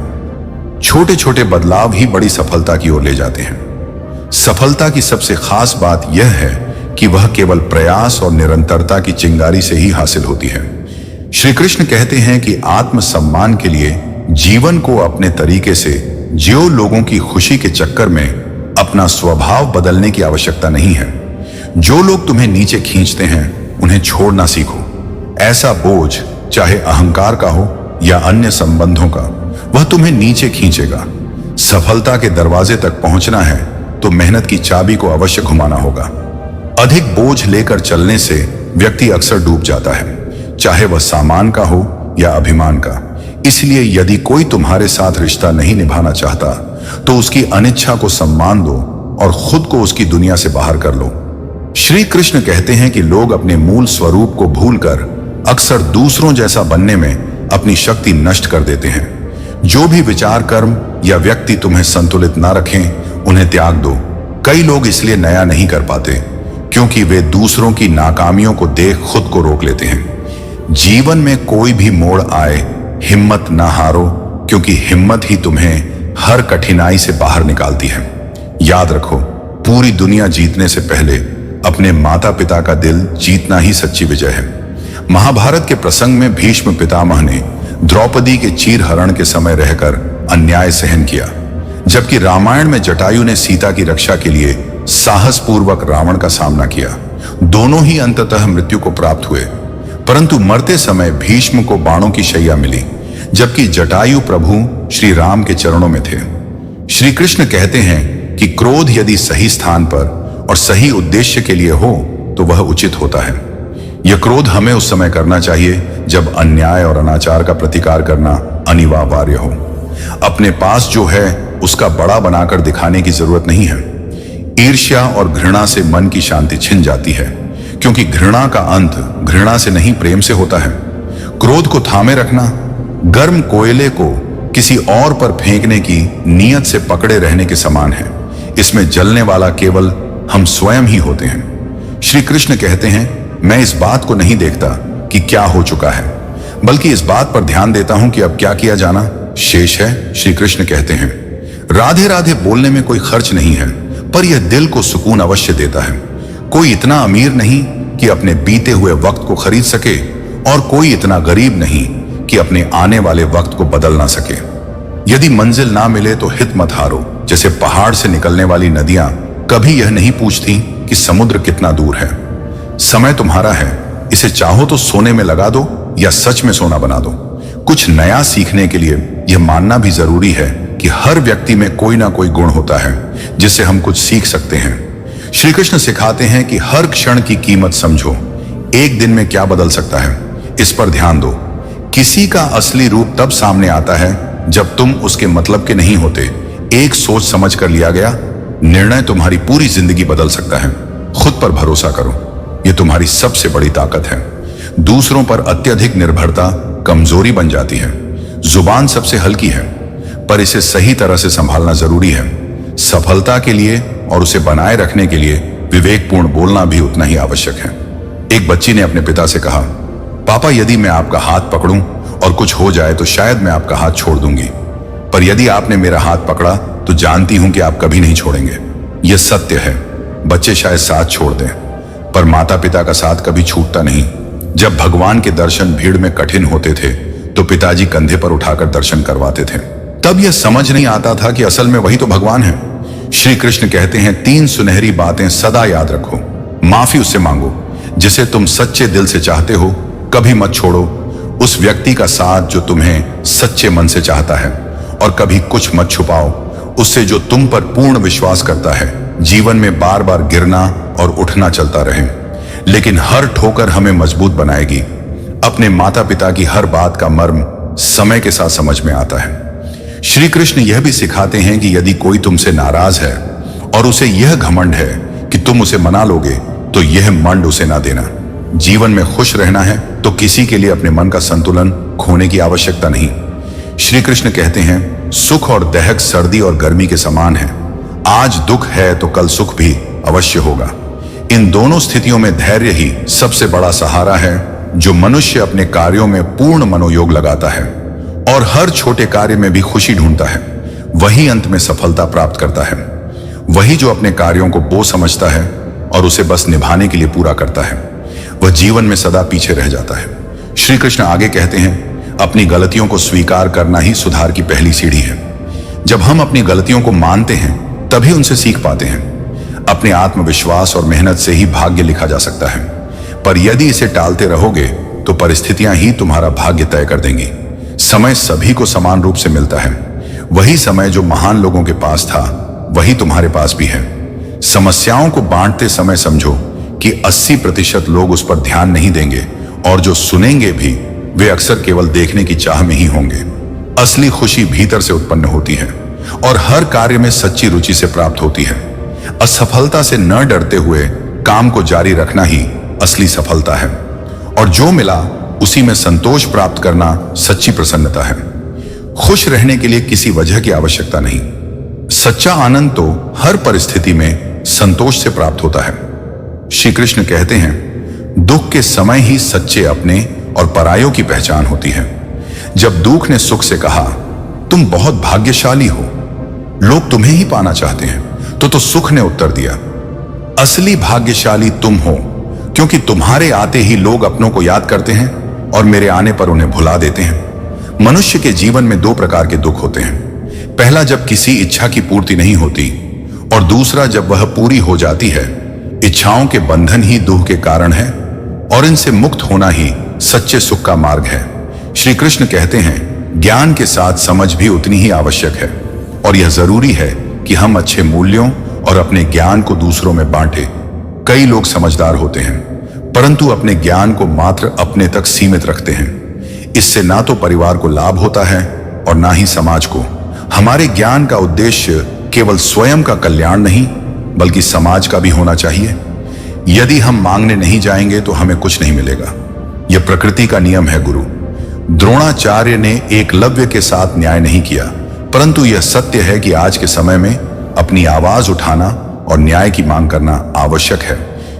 छोटे छोटे बदलाव ही बड़ी सफलता की ओर ले जाते हैं। सफलता की सबसे खास बात यह है कि वह केवल प्रयास और निरंतरता की चिंगारी से ही हासिल होती है। श्री कृष्ण कहते हैं कि आत्मसम्मान के लिए जीवन को अपने तरीके से जियो। लोगों की खुशी के चक्कर में अपना स्वभाव बदलने की आवश्यकता नहीं है। जो लोग तुम्हें नीचे खींचते हैं उन्हें छोड़ना सीखो। ऐसा बोझ, चाहे अहंकार का हो या अन्य संबंधों का, वह तुम्हें नीचे खींचेगा। सफलता के दरवाजे तक पहुंचना है तो मेहनत की चाबी को अवश्य घुमाना होगा। अधिक बोझ लेकर चलने से व्यक्ति अक्सर डूब जाता है, चाहे वह सामान का हो या अभिमान का। इसलिए यदि कोई तुम्हारे साथ रिश्ता नहीं निभाना चाहता तो उसकी अनिच्छा को सम्मान दो और खुद को उसकी दुनिया से बाहर कर लो। श्री कृष्ण कहते हैं कि लोग अपने मूल स्वरूप को भूलकर अक्सर दूसरों जैसा बनने में अपनी शक्ति नष्ट कर देते हैं। जो भी विचार, कर्म या व्यक्ति तुम्हें संतुलित ना रखें, उन्हें त्याग दो। कई लोग इसलिए नया नहीं कर पाते क्योंकि वे दूसरों की नाकामियों को देख खुद को रोक लेते हैं। जीवन में कोई भी मोड़ आए, हिम्मत ना हारो, क्योंकि हिम्मत ही तुम्हें हर कठिनाई से बाहर निकालती है। याद रखो, पूरी दुनिया जीतने से पहले अपने माता पिता का दिल जीतना ही सच्ची विजय है। महाभारत के प्रसंग में भीष्म पितामह ने द्रौपदी के चीरहरण के समय रहकर अन्याय सहन किया, जबकि रामायण में जटायु ने सीता की रक्षा के लिए साहसपूर्वक रावण का सामना किया। दोनों ही अंततः मृत्यु को प्राप्त हुए, परंतु मरते समय भीष्म को बाणों की शैया मिली, जबकि जटायु प्रभु श्री राम के चरणों में थे। श्री कृष्ण कहते हैं कि क्रोध यदि सही स्थान पर और सही उद्देश्य के लिए हो तो वह उचित होता है। यह क्रोध हमें उस समय करना चाहिए जब अन्याय और अनाचार का प्रतिकार करना अनिवार्य हो। अपने पास जो है उसका बड़ा बनाकर दिखाने की जरूरत नहीं है। ईर्ष्या और घृणा से मन की शांति छिन जाती है, क्योंकि घृणा का अंत घृणा से नहीं प्रेम से होता है। क्रोध को थामे रखना गर्म कोयले को किसी और पर फेंकने की नीयत से पकड़े रहने के समान है। इसमें जलने वाला केवल हम स्वयं ही होते हैं। श्री कृष्ण कहते हैं, मैं इस बात को नहीं देखता कि क्या हो चुका है, बल्कि इस बात पर ध्यान देता हूं कि अब क्या किया जाना शेष है। श्री कृष्ण कहते हैं, राधे राधे बोलने में कोई खर्च नहीं है, पर यह दिल को सुकून अवश्य देता है। कोई इतना अमीर नहीं कि अपने बीते हुए वक्त को खरीद सके, और कोई इतना गरीब नहीं कि अपने आने वाले वक्त को बदल ना सके। यदि मंजिल ना मिले तो हित मत हारो। जैसे पहाड़ से निकलने वाली नदियां कभी यह नहीं पूछती कि समुद्र कितना दूर है। समय तुम्हारा है, इसे चाहो तो सोने में लगा दो या सच में सोना बना दो। कुछ नया सीखने के लिए यह मानना भी जरूरी है कि हर व्यक्ति में कोई ना कोई गुण होता है जिससे हम कुछ सीख सकते हैं। श्री कृष्ण सिखाते हैं कि हर क्षण की कीमत समझो। एक दिन में क्या बदल सकता है, इस पर ध्यान दो। किसी का असली रूप तब सामने आता है जब तुम उसके मतलब के नहीं होते। एक सोच समझ कर लिया गया निर्णय तुम्हारी पूरी जिंदगी बदल सकता है। खुद पर भरोसा करो, यह तुम्हारी सबसे बड़ी ताकत है। दूसरों पर अत्यधिक निर्भरता कमजोरी बन जाती है। जुबान सबसे हल्की है, पर इसे सही तरह से संभालना जरूरी है। सफलता के लिए और उसे बनाए रखने के लिए विवेकपूर्ण बोलना भी उतना ही आवश्यक है। एक बच्ची ने अपने पिता से कहा, पापा यदि मैं आपका हाथ पकड़ूं और कुछ हो जाए तो शायद मैं आपका हाथ छोड़ दूंगी, पर यदि आपने मेरा हाथ पकड़ा तो जानती हूं कि आप कभी नहीं छोड़ेंगे। यह सत्य है। बच्चे शायद साथ छोड़ दें, पर माता पिता का साथ कभी छूटता नहीं। जब भगवान के दर्शन भीड़ में कठिन होते थे तो पिताजी कंधे पर उठाकर दर्शन करवाते थे। तब यह समझ नहीं आता था कि असल में वही तो भगवान है। श्री कृष्ण कहते हैं, 3 सुनहरी बातें सदा याद रखो। माफी उससे मांगो जिसे तुम सच्चे दिल से चाहते हो। कभी मत छोड़ो उस व्यक्ति का साथ जो तुम्हें सच्चे मन से चाहता है। और कभी कुछ मत छुपाओ उससे जो तुम पर पूर्ण विश्वास करता है। जीवन में बार बार गिरना और उठना चलता रहे, लेकिन हर ठोकर हमें मजबूत बनाएगी। अपने माता पिता की हर बात का मर्म समय के साथ समझ में आता है। श्री कृष्ण यह भी सिखाते हैं कि यदि कोई तुमसे नाराज है और उसे यह घमंड है कि तुम उसे मना लोगे, तो यह मंड उसे ना देना। जीवन में खुश रहना है तो किसी के लिए अपने मन का संतुलन खोने की आवश्यकता नहीं। श्री कृष्ण कहते हैं, सुख और दहक सर्दी और गर्मी के समान है। आज दुख है तो कल सुख भी अवश्य होगा। इन दोनों स्थितियों में धैर्य ही सबसे बड़ा सहारा है। जो मनुष्य अपने कार्यों में पूर्ण मनोयोग लगाता है और हर छोटे कार्य में भी खुशी ढूंढता है, वही अंत में सफलता प्राप्त करता है। वही जो अपने कार्यों को बोझ समझता है और उसे बस निभाने के लिए पूरा करता है, वह जीवन में सदा पीछे रह जाता है। श्री कृष्ण आगे कहते हैं, अपनी गलतियों को स्वीकार करना ही सुधार की पहली सीढ़ी है। जब हम अपनी गलतियों को मानते हैं तभी उनसे सीख पाते हैं। अपने आत्मविश्वास और मेहनत से ही भाग्य लिखा जा सकता है, पर यदि इसे टालते रहोगे तो परिस्थितियां ही तुम्हारा भाग्य तय कर देंगी। समय सभी को समान रूप से मिलता है। वही समय जो महान लोगों के पास था वही तुम्हारे पास भी है। समस्याओं को बांटते समय समझो कि 80% लोग उस पर ध्यान नहीं देंगे और जो सुनेंगे भी वे अक्सर केवल देखने की चाह में ही होंगे। असली खुशी भीतर से उत्पन्न होती है और हर कार्य में सच्ची रुचि से प्राप्त होती है। असफलता से न डरते हुए काम को जारी रखना ही असली सफलता है और जो मिला उसी में संतोष प्राप्त करना सच्ची प्रसन्नता है। खुश रहने के लिए किसी वजह की आवश्यकता नहीं। सच्चा आनंद तो हर परिस्थिति में संतोष से प्राप्त होता है। श्री कृष्ण कहते हैं, दुख के समय ही सच्चे अपने और परायों की पहचान होती है। जब दुख ने सुख से कहा, तुम बहुत भाग्यशाली हो, लोग तुम्हें ही पाना चाहते हैं, तो सुख ने उत्तर दिया, असली भाग्यशाली तुम हो, क्योंकि तुम्हारे आते ही लोग अपनों को याद करते हैं और मेरे आने पर उन्हें भुला देते हैं। मनुष्य के जीवन में 2 प्रकार के दुख होते हैं। पहला जब किसी इच्छा की पूर्ति नहीं होती और दूसरा जब वह पूरी हो जाती है। इच्छाओं के बंधन ही दुख के कारण है और इनसे मुक्त होना ही सच्चे सुख का मार्ग है। श्री कृष्ण कहते हैं, ज्ञान के साथ समझ भी उतनी ही आवश्यक है और यह जरूरी है कि हम अच्छे मूल्यों और अपने ज्ञान को दूसरों में बांटें। कई लोग समझदार होते हैं परंतु अपने ज्ञान को मात्र अपने तक सीमित रखते हैं। इससे ना तो परिवार को लाभ होता है और ना ही समाज को। हमारे ज्ञान का उद्देश्य केवल स्वयं का कल्याण नहीं बल्कि समाज का भी होना चाहिए। यदि हम मांगने नहीं जाएंगे तो हमें कुछ नहीं मिलेगा। यह प्रकृति का नियम है। गुरु द्रोणाचार्य ने एकलव्य के साथ न्याय नहीं किया, परंतु यह सत्य है कि आज के समय में अपनी आवाज उठाना और न्याय की मांग करना आवश्यक है।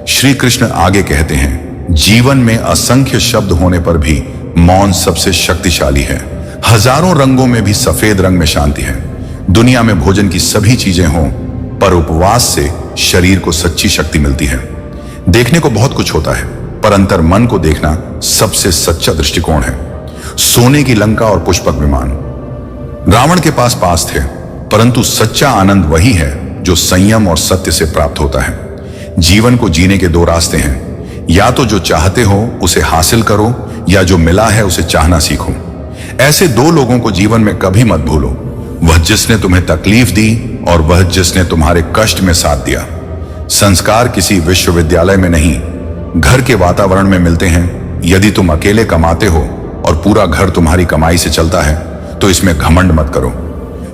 श्री कृष्ण आगे कहते हैं, जीवन में असंख्य शब्द होने पर भी मौन सबसे शक्तिशाली है। हजारों रंगों में भी सफेद रंग में शांति है। दुनिया में भोजन की सभी चीजें हों पर उपवास से शरीर को सच्ची शक्ति मिलती है। देखने को बहुत कुछ होता है पर अंतर मन को देखना सबसे सच्चा दृष्टिकोण है। सोने की लंका और पुष्पक विमान रावण के पास थे, परंतु सच्चा आनंद वही है जो संयम और सत्य से प्राप्त होता है। जीवन को जीने के 2 रास्ते हैं, या तो जो चाहते हो उसे हासिल करो या जो मिला है उसे चाहना सीखो। ऐसे 2 लोगों को जीवन में कभी मत भूलो, वह जिसने तुम्हें तकलीफ दी और वह जिसने तुम्हारे कष्ट में साथ दिया। संस्कार किसी विश्वविद्यालय में नहीं, घर के वातावरण में मिलते हैं। यदि तुम अकेले कमाते हो और पूरा घर तुम्हारी कमाई से चलता है तो इसमें घमंड मत करो।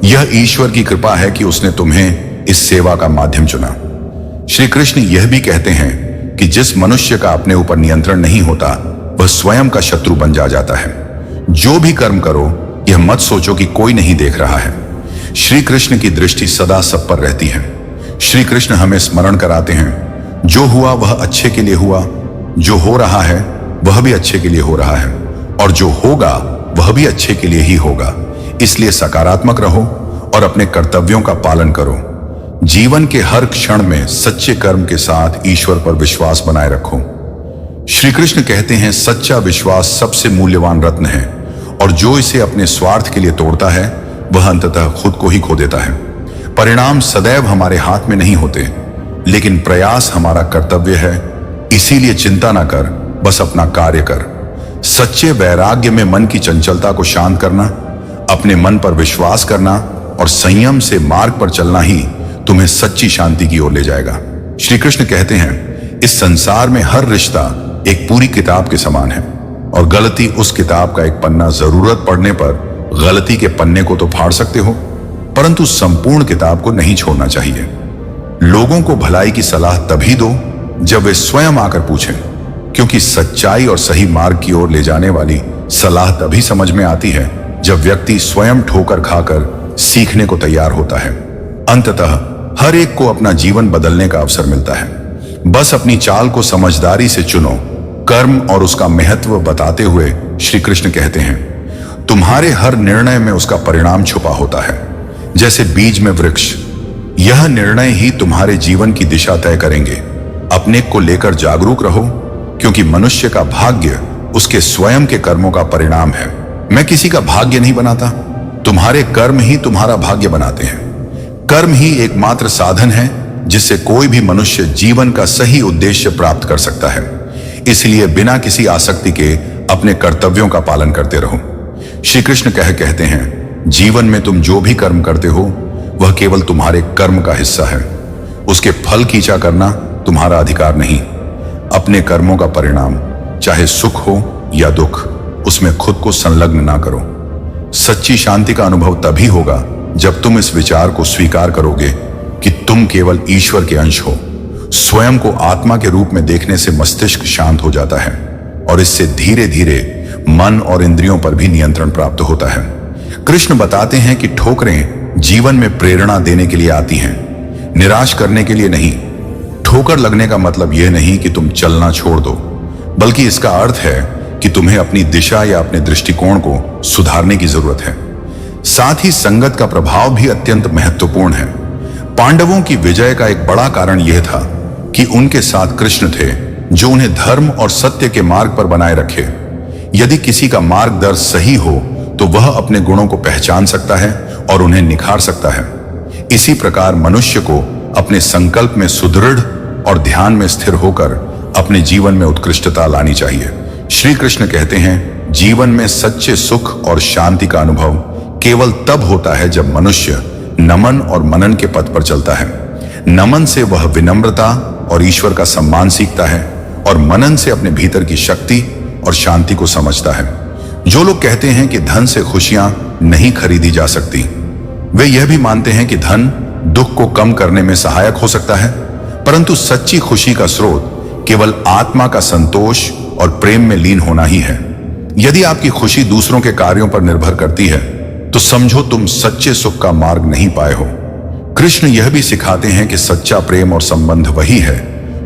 यह ईश्वर की कृपा है कि उसने तुम्हें इस सेवा का माध्यम चुना। श्री कृष्ण यह भी कहते हैं कि जिस मनुष्य का अपने ऊपर नियंत्रण नहीं होता वह स्वयं का शत्रु बन जाता है। जो भी कर्म करो यह मत सोचो कि कोई नहीं देख रहा है। श्री कृष्ण की दृष्टि सदा सब पर रहती है। श्री कृष्ण हमें स्मरण कराते हैं, जो हुआ वह अच्छे के लिए हुआ, जो हो रहा है वह भी अच्छे के लिए हो रहा है और जो होगा वह भी अच्छे के लिए ही होगा। इसलिए सकारात्मक रहो और अपने कर्तव्यों का पालन करो। जीवन के हर क्षण में सच्चे कर्म के साथ ईश्वर पर विश्वास बनाए रखो। श्री कृष्ण कहते हैं, सच्चा विश्वास सबसे मूल्यवान रत्न है और जो इसे अपने स्वार्थ के लिए तोड़ता है वह अंततः खुद को ही खो देता है। परिणाम सदैव हमारे हाथ में नहीं होते, लेकिन प्रयास हमारा कर्तव्य है। इसीलिए चिंता ना कर, बस अपना कार्य कर। सच्चे वैराग्य में मन की चंचलता को शांत करना, अपने मन पर विश्वास करना और संयम से मार्ग पर चलना ही तुम्हें सच्ची शांति की ओर ले जाएगा। श्री कृष्ण कहते हैं, इस संसार में हर रिश्ता एक पूरी किताब के समान है और गलती उस किताब का एक पन्ना जरूरत पड़ने पर गलती के पन्ने को तो फाड़ सकते हो, परंतु संपूर्ण किताब को नहीं छोड़ना चाहिए। लोगों को भलाई की सलाह तभी दो जब वे स्वयं आकर पूछें, क्योंकि सच्चाई और सही मार्ग की ओर ले जाने वाली सलाह तभी समझ में आती है जब व्यक्ति स्वयं ठोकर खाकर सीखने को तैयार होता है। अंततः हर एक को अपना जीवन बदलने का अवसर मिलता है। बस अपनी चाल को समझदारी से चुनो। कर्म और उसका महत्व बताते हुए श्री कृष्ण कहते हैं, तुम्हारे हर निर्णय में उसका परिणाम छुपा होता है, जैसे बीज में वृक्ष। यह निर्णय ही तुम्हारे जीवन की दिशा तय करेंगे। अपने को लेकर जागरूक रहो, क्योंकि मनुष्य का भाग्य उसके स्वयं के कर्मों का परिणाम है। मैं किसी का भाग्य नहीं बनाता, तुम्हारे कर्म ही तुम्हारा भाग्य बनाते हैं। कर्म ही एकमात्र साधन है जिससे कोई भी मनुष्य जीवन का सही उद्देश्य प्राप्त कर सकता है। इसलिए बिना किसी आसक्ति के अपने कर्तव्यों का पालन करते रहो। श्री कृष्ण कहते हैं, जीवन में तुम जो भी कर्म करते हो वह केवल तुम्हारे कर्म का हिस्सा है। उसके फल की इच्छा करना तुम्हारा अधिकार नहीं। अपने कर्मों का परिणाम, चाहे सुख हो या दुख, उसमें खुद को संलग्न ना करो। सच्ची शांति का अनुभव तभी होगा जब तुम इस विचार को स्वीकार करोगे कि तुम केवल ईश्वर के अंश हो। स्वयं को आत्मा के रूप में देखने से मस्तिष्क शांत हो जाता है और इससे धीरे धीरे मन और इंद्रियों पर भी नियंत्रण प्राप्त होता है। कृष्ण बताते हैं कि ठोकरें जीवन में प्रेरणा देने के लिए आती हैं, निराश करने के लिए नहीं। ठोकर लगने का मतलब यह नहीं कि तुम चलना छोड़ दो, बल्कि इसका अर्थ है कि तुम्हें अपनी दिशा या अपने दृष्टिकोण को सुधारने की जरूरत है। साथ ही संगत का प्रभाव भी अत्यंत महत्वपूर्ण है। पांडवों की विजय का एक बड़ा कारण यह था कि उनके साथ कृष्ण थे, जो उन्हें धर्म और सत्य के मार्ग पर बनाए रखे। यदि किसी का मार्गदर्शन सही हो तो वह अपने गुणों को पहचान सकता है और उन्हें निखार सकता है। इसी प्रकार मनुष्य को अपने संकल्प में सुदृढ़ और ध्यान में स्थिर होकर अपने जीवन में उत्कृष्टता लानी चाहिए। श्री कृष्ण कहते हैं, जीवन में सच्चे सुख और शांति का अनुभव केवल तब होता है जब मनुष्य नमन और मनन के पथ पर चलता है। नमन से वह विनम्रता और ईश्वर का सम्मान सीखता है और मनन से अपने भीतर की शक्ति और शांति को समझता है। जो लोग कहते हैं कि धन से खुशियां नहीं खरीदी जा सकती, वे यह भी मानते हैं कि धन दुख को कम करने में सहायक हो सकता है, परंतु सच्ची खुशी का स्रोत केवल आत्मा का संतोष और प्रेम में लीन होना ही है। यदि आपकी खुशी दूसरों के कार्यों पर निर्भर करती है तो समझो तुम सच्चे सुख का मार्ग नहीं पाए हो। कृष्ण यह भी सिखाते हैं कि सच्चा प्रेम और संबंध वही है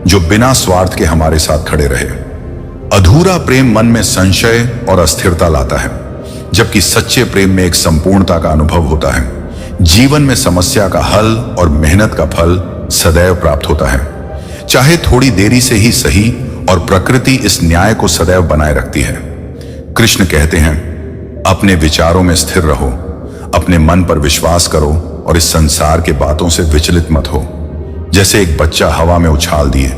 जो बिना स्वार्थ के हमारे साथ खड़े रहे। अधूरा प्रेम मन में संशय और अस्थिरता लाता है, जबकि सच्चे प्रेम में एक संपूर्णता का अनुभव होता है। जीवन में समस्या का हल और मेहनत का फल सदैव प्राप्त होता है, चाहे थोड़ी देरी से ही सही, और प्रकृति इस न्याय को सदैव बनाए रखती है। कृष्ण कहते हैं, अपने विचारों में स्थिर रहो, अपने मन पर विश्वास करो और इस संसार के बातों से विचलित मत हो। जैसे एक बच्चा हवा में उछाल दिए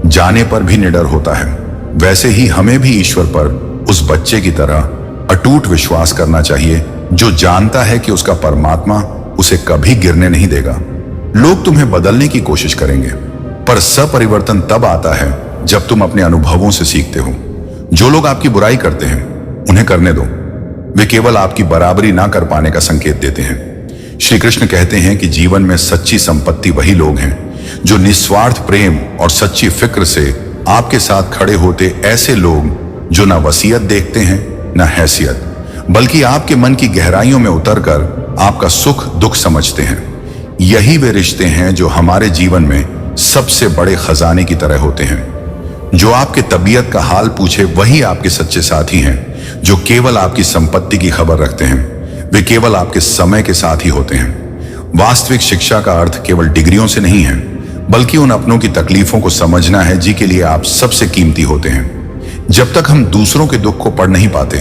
जाने पर भी निडर होता है, वैसे ही हमें भी ईश्वर पर उस बच्चे की तरह अटूट विश्वास करना चाहिए जो जानता है कि उसका परमात्मा उसे कभी गिरने नहीं देगा। लोग तुम्हें बदलने की कोशिश करेंगे, पर सपरिवर्तन तब आता है जब तुम अपने अनुभवों से सीखते हो। जो लोग आपकी बुराई करते हैं उन्हें करने दो, वे केवल आपकी बराबरी ना कर पाने का संकेत देते हैं। श्री कृष्ण कहते हैं कि जीवन में सच्ची संपत्ति वही लोग हैं जो निस्वार्थ प्रेम और सच्ची फिक्र से आपके साथ खड़े होते। ऐसे लोग जो ना वसीयत देखते हैं ना हैसियत, बल्कि आपके मन की गहराइयों में उतरकर आपका सुख दुख समझते हैं। यही वे रिश्ते हैं जो हमारे जीवन में सबसे बड़े खजाने की तरह होते हैं। जो आपके तबीयत का हाल पूछे वही आपके सच्चे साथी हैं। जो केवल आपकी संपत्ति की खबर रखते हैं वे केवल आपके समय के साथ ही होते हैं। वास्तविक शिक्षा का अर्थ केवल डिग्रियों से नहीं है, बल्कि उन अपनों की तकलीफों को समझना है जी के लिए आप सबसे कीमती होते हैं। जब तक हम दूसरों के दुख को पढ़ नहीं पाते,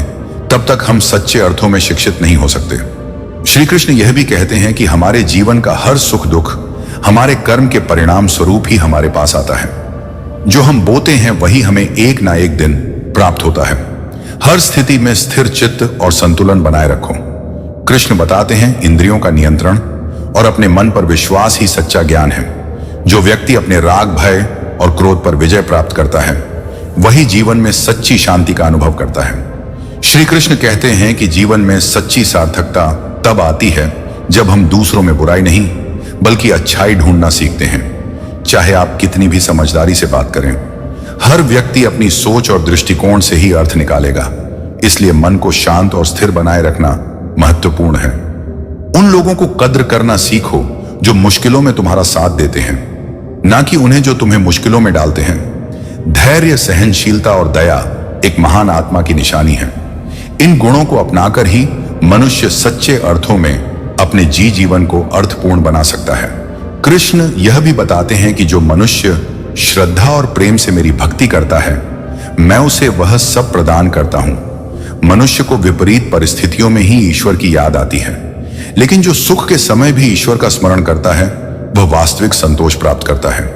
तब तक हम सच्चे अर्थों में शिक्षित नहीं हो सकते। श्री कृष्ण यह भी कहते हैं कि हमारे जीवन का हर सुख दुख हमारे कर्म के परिणाम स्वरूप ही हमारे पास आता है। जो हम बोते हैं वही हमें एक ना एक दिन प्राप्त होता है। हर स्थिति में स्थिर चित्त और संतुलन बनाए रखो। कृष्ण बताते हैं, इंद्रियों का नियंत्रण और अपने मन पर विश्वास ही सच्चा ज्ञान है। जो व्यक्ति अपने राग, भय और क्रोध पर विजय प्राप्त करता है, वही जीवन में सच्ची शांति का अनुभव करता है। श्री कृष्ण कहते हैं कि जीवन में सच्ची सार्थकता तब आती है जब हम दूसरों में बुराई नहीं बल्कि अच्छाई ढूंढना सीखते हैं, चाहे आप कितनी भी समझदारी से बात करें। हर व्यक्ति अपनी सोच और दृष्टिकोण से ही अर्थ निकालेगा, इसलिए मन को शांत और स्थिर बनाए रखना महत्वपूर्ण है। उन लोगों को कद्र करना सीखो जो मुश्किलों में तुम्हारा साथ देते हैं, ना कि उन्हें जो तुम्हें मुश्किलों में डालते हैं। धैर्य, सहनशीलता और दया एक महान आत्मा की निशानी है। इन गुणों को अपनाकर ही मनुष्य सच्चे अर्थों में अपने जीवन को अर्थपूर्ण बना सकता है। कृष्ण यह भी बताते हैं कि जो मनुष्य श्रद्धा और प्रेम से मेरी भक्ति करता है, मैं उसे वह सब प्रदान करता हूं। मनुष्य को विपरीत परिस्थितियों में ही ईश्वर की याद आती है, लेकिन जो सुख के समय भी ईश्वर का स्मरण करता है, वह वास्तविक संतोष प्राप्त करता है।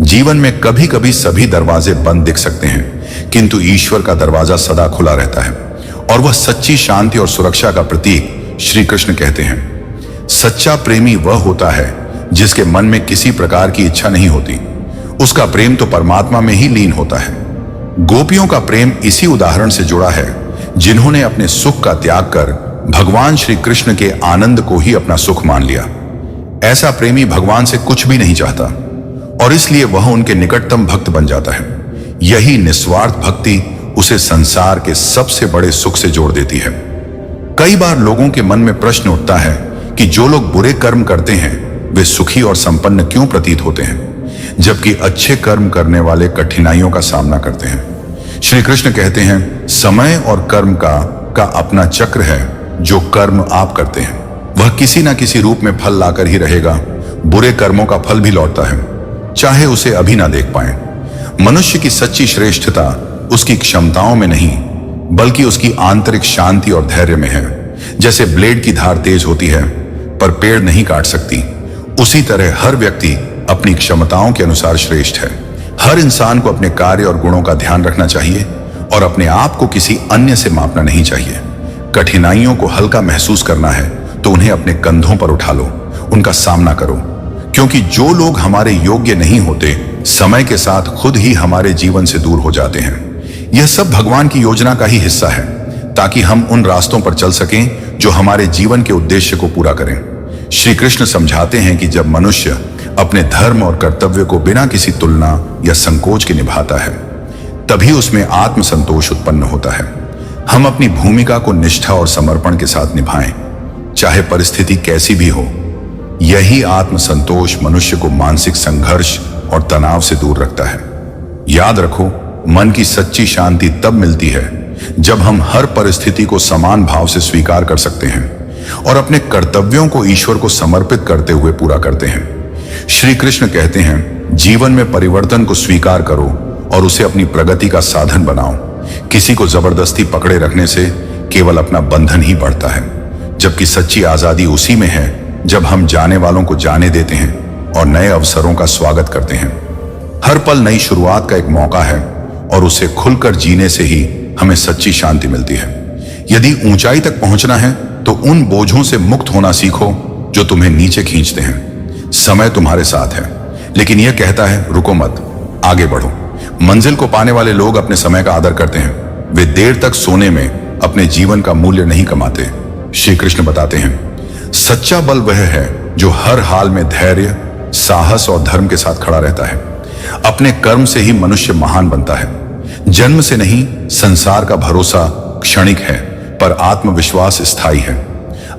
जीवन में कभी कभी सभी दरवाजे बंद दिख सकते हैं, किंतु ईश्वर का दरवाजा सदा खुला रहता है और वह सच्ची शांति और सुरक्षा का प्रतीक श्री कृष्ण कहते हैं। सच्चा प्रेमी वह होता है जिसके मन में किसी प्रकार की इच्छा नहीं होती। उसका प्रेम तो परमात्मा में ही लीन होता है। गोपियों का प्रेम इसी उदाहरण से जुड़ा है, जिन्होंने अपने सुख का त्याग कर भगवान श्री कृष्ण के आनंद को ही अपना सुख मान लिया। ऐसा प्रेमी भगवान से कुछ भी नहीं चाहता और इसलिए वह उनके निकटतम भक्त बन जाता है। यही निस्वार्थ भक्ति उसे संसार के सबसे बड़े सुख से जोड़ देती है। कई बार लोगों के मन में प्रश्न उठता है कि जो लोग बुरे कर्म करते हैं वे सुखी और संपन्न क्यों प्रतीत होते हैं, जबकि अच्छे कर्म करने वाले कठिनाइयों का सामना करते हैं। श्री कृष्ण कहते हैं, समय और कर्म का अपना चक्र है। जो कर्म आप करते हैं वह किसी ना किसी रूप में फल लाकर ही रहेगा। बुरे कर्मों का फल भी लौटता है, चाहे उसे अभी ना देख पाए। मनुष्य की सच्ची श्रेष्ठता उसकी क्षमताओं में नहीं बल्कि उसकी आंतरिक शांति और धैर्य में है। जैसे ब्लेड की धार तेज होती है पर पेड़ नहीं काट सकती, उसी तरह हर व्यक्ति अपनी क्षमताओं के अनुसार श्रेष्ठ है। हर इंसान को अपने कार्य और गुणों का ध्यान रखना चाहिए और अपने आप को किसी अन्य से मापना नहीं चाहिए। कठिनाइयों को हल्का महसूस करना है तो उन्हें अपने कंधों पर उठा लो, उनका सामना करो, क्योंकि जो लोग हमारे योग्य नहीं होते समय के साथ खुद ही हमारे जीवन से दूर हो जाते हैं। यह सब भगवान की योजना का ही हिस्सा है, ताकि हम उन रास्तों पर चल सकें जो हमारे जीवन के उद्देश्य को पूरा करें। श्री कृष्ण समझाते हैं कि जब मनुष्य अपने धर्म और कर्तव्य को बिना किसी तुलना या संकोच के निभाता है, तभी उसमें आत्मसंतोष उत्पन्न होता है। हम अपनी भूमिका को निष्ठा और समर्पण के साथ निभाएं, चाहे परिस्थिति कैसी भी हो। यही आत्मसंतोष मनुष्य को मानसिक संघर्ष और तनाव से दूर रखता है। याद रखो, मन की सच्ची शांति तब मिलती है जब हम हर परिस्थिति को समान भाव से स्वीकार कर सकते हैं और अपने कर्तव्यों को ईश्वर को समर्पित करते हुए पूरा करते हैं। श्री कृष्ण कहते हैं, जीवन में परिवर्तन को स्वीकार करो और उसे अपनी प्रगति का साधन बनाओ। किसी को जबरदस्ती पकड़े रखने से केवल अपना बंधन ही बढ़ता है, जबकि सच्ची आजादी उसी में है जब हम जाने वालों को जाने देते हैं और नए अवसरों का स्वागत करते हैं। हर पल नई शुरुआत का एक मौका है और उसे खुलकर जीने से ही हमें सच्ची शांति मिलती है। यदि ऊंचाई तक पहुंचना है तो उन बोझों से मुक्त होना सीखो जो तुम्हें नीचे खींचते हैं। समय तुम्हारे साथ है, लेकिन यह कहता है, रुको मत, आगे बढ़ो। मंजिल को पाने वाले लोग अपने समय का आदर करते हैं। वे देर तक सोने में अपने जीवन का मूल्य नहीं कमाते। श्री कृष्ण बताते हैं, सच्चा बल वह है जो हर हाल में धैर्य, साहस और धर्म के साथ खड़ा रहता है। अपने कर्म से ही मनुष्य महान बनता है। जन्म से नहीं, संसार का भरोसा क्षणिक है पर आत्मविश्वास स्थायी है।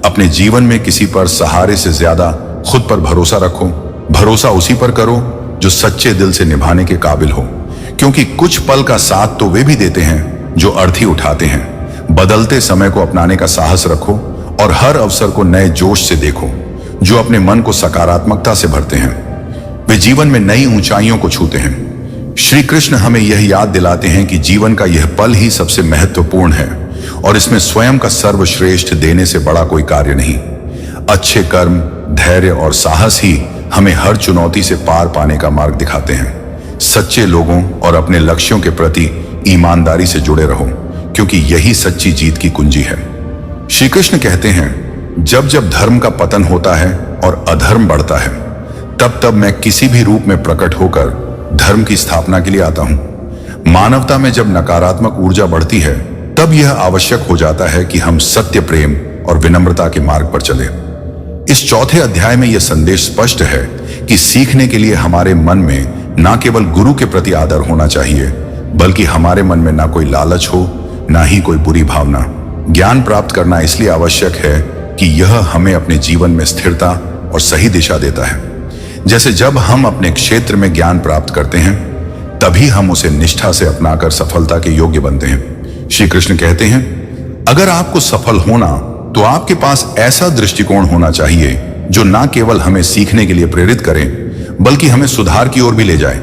अपने जीवन में किसी पर सहारे से ज्यादा खुद पर भरोसा रखो। भरोसा उसी पर करो जो सच्चे दिल से निभाने के काबिल हो, क्योंकि कुछ पल का साथ तो वे भी देते हैं जो अर्थी उठाते हैं। बदलते समय को अपनाने का साहस रखो और हर अवसर को नए जोश से देखो। जो अपने मन को सकारात्मकता से भरते हैं वे जीवन में नई ऊंचाइयों को छूते हैं। श्री कृष्ण हमें यह याद दिलाते हैं कि जीवन का यह पल ही सबसे महत्वपूर्ण है और इसमें स्वयं का सर्वश्रेष्ठ देने से बड़ा कोई कार्य नहीं। अच्छे कर्म, धैर्य और साहस ही हमें हर चुनौती से पार पाने का मार्ग दिखाते हैं। सच्चे लोगों और अपने लक्ष्यों के प्रति ईमानदारी से जुड़े रहो, क्योंकि यही सच्ची जीत की कुंजी है। श्री कृष्ण कहते हैं, जब जब धर्म का पतन होता है और अधर्म बढ़ता है, तब तब मैं किसी भी रूप में प्रकट होकर धर्म की स्थापना के लिए आता हूं। मानवता में जब नकारात्मक ऊर्जा बढ़ती है, तब यह आवश्यक हो जाता है कि हम सत्य, प्रेम और विनम्रता के मार्ग पर चलें। इस चौथे अध्याय में यह संदेश स्पष्ट है कि सीखने के लिए हमारे मन में न केवल गुरु के प्रति आदर होना चाहिए, बल्कि हमारे मन में ना कोई लालच हो, ना ही कोई बुरी भावना। ज्ञान प्राप्त करना इसलिए आवश्यक है कि यह हमें अपने जीवन में स्थिरता और सही दिशा देता है। जैसे जब हम अपने क्षेत्र में ज्ञान प्राप्त करते हैं, तभी हम उसे निष्ठा से अपनाकर सफलता के योग्य बनते हैं। श्री कृष्ण कहते हैं, अगर आपको सफल होना तो आपके पास ऐसा दृष्टिकोण होना चाहिए जो न केवल हमें सीखने के लिए प्रेरित करे, बल्कि हमें सुधार की ओर भी ले जाए।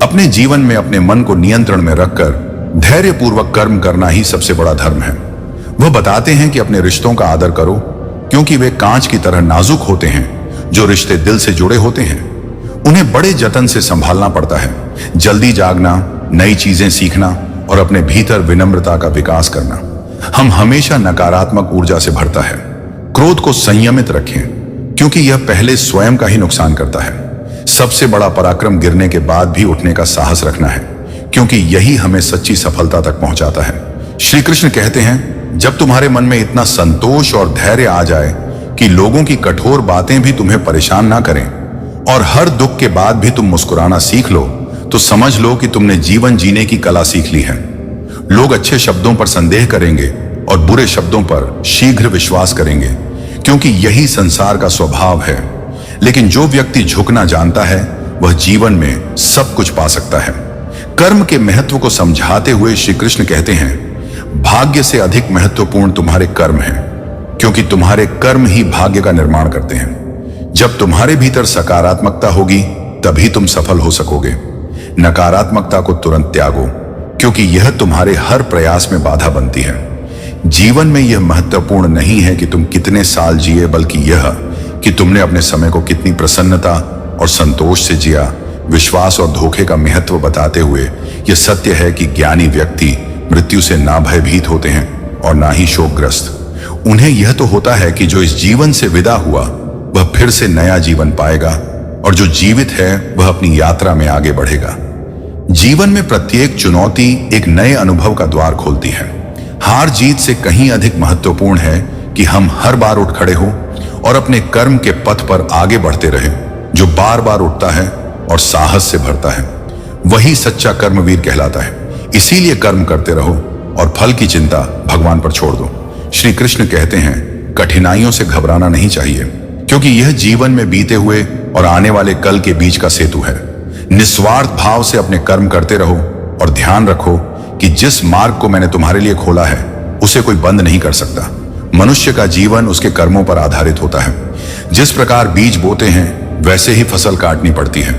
अपने जीवन में अपने मन को नियंत्रण में रखकर धैर्यपूर्वक कर्म करना ही सबसे बड़ा धर्म है। वह बताते हैं कि अपने रिश्तों का आदर करो, क्योंकि वे कांच की तरह नाजुक होते हैं। जो रिश्ते दिल से जुड़े होते हैं, उन्हें बड़े जतन से संभालना पड़ता है। जल्दी जागना, नई चीजें सीखना और अपने भीतर विनम्रता का विकास करना हम हमेशा नकारात्मक ऊर्जा से भरता है। क्रोध को संयमित रखें, क्योंकि यह पहले स्वयं का ही नुकसान करता है। सबसे बड़ा पराक्रम गिरने के बाद भी उठने का साहस रखना है, क्योंकि यही हमें सच्ची सफलता तक पहुंचाता है। श्री कृष्ण कहते हैं, जब तुम्हारे मन में इतना संतोष और धैर्य आ जाए कि लोगों की कठोर बातें भी तुम्हें परेशान ना करें और हर दुख के बाद भी तुम मुस्कुराना सीख लो, तो समझ लो कि तुमने जीवन जीने की कला सीख ली है। लोग अच्छे शब्दों पर संदेह करेंगे और बुरे शब्दों पर शीघ्र विश्वास करेंगे, क्योंकि यही संसार का स्वभाव है। लेकिन जो व्यक्ति झुकना जानता है, वह जीवन में सब कुछ पा सकता है। कर्म के महत्व को समझाते हुए श्री कृष्ण कहते हैं, भाग्य से अधिक महत्वपूर्ण तुम्हारे कर्म हैं, क्योंकि तुम्हारे कर्म ही भाग्य का निर्माण करते हैं। जब तुम्हारे भीतर सकारात्मकता होगी, तभी तुम सफल हो सकोगे। नकारात्मकता को तुरंत त्यागो, क्योंकि यह तुम्हारे हर प्रयास में बाधा बनती है। जीवन में यह महत्वपूर्ण नहीं है कि तुम कितने साल जिए, बल्कि यह कि तुमने अपने समय को कितनी प्रसन्नता और संतोष से जिया। विश्वास और धोखे का महत्व बताते हुए यह सत्य है कि ज्ञानी व्यक्ति मृत्यु से ना भयभीत होते हैं और ना ही शोकग्रस्त। उन्हें यह तो होता है कि जो इस जीवन से विदा हुआ, वह फिर से नया जीवन पाएगा, और जो जीवित है वह अपनी यात्रा में आगे बढ़ेगा। जीवन में प्रत्येक चुनौती एक नए अनुभव का द्वार खोलती है। हार जीत से कहीं अधिक महत्वपूर्ण है कि हम हर बार उठ खड़े हो और अपने कर्म के पथ पर आगे बढ़ते रहे। जो बार बार उठता है और साहस से भरता है, वही सच्चा कर्मवीर कहलाता है। इसीलिए कर्म करते रहो और फल की चिंता भगवान पर छोड़ दो। श्री कृष्ण कहते हैं, कठिनाइयों से घबराना नहीं चाहिए, क्योंकि यह जीवन में बीते हुए और आने वाले कल के बीच का सेतु है। निस्वार्थ भाव से अपने कर्म करते रहो और ध्यान रखो कि जिस मार्ग को मैंने तुम्हारे लिए खोला है, उसे कोई बंद नहीं कर सकता। मनुष्य का जीवन उसके कर्मों पर आधारित होता है। जिस प्रकार बीज बोते हैं, वैसे ही फसल काटनी पड़ती है।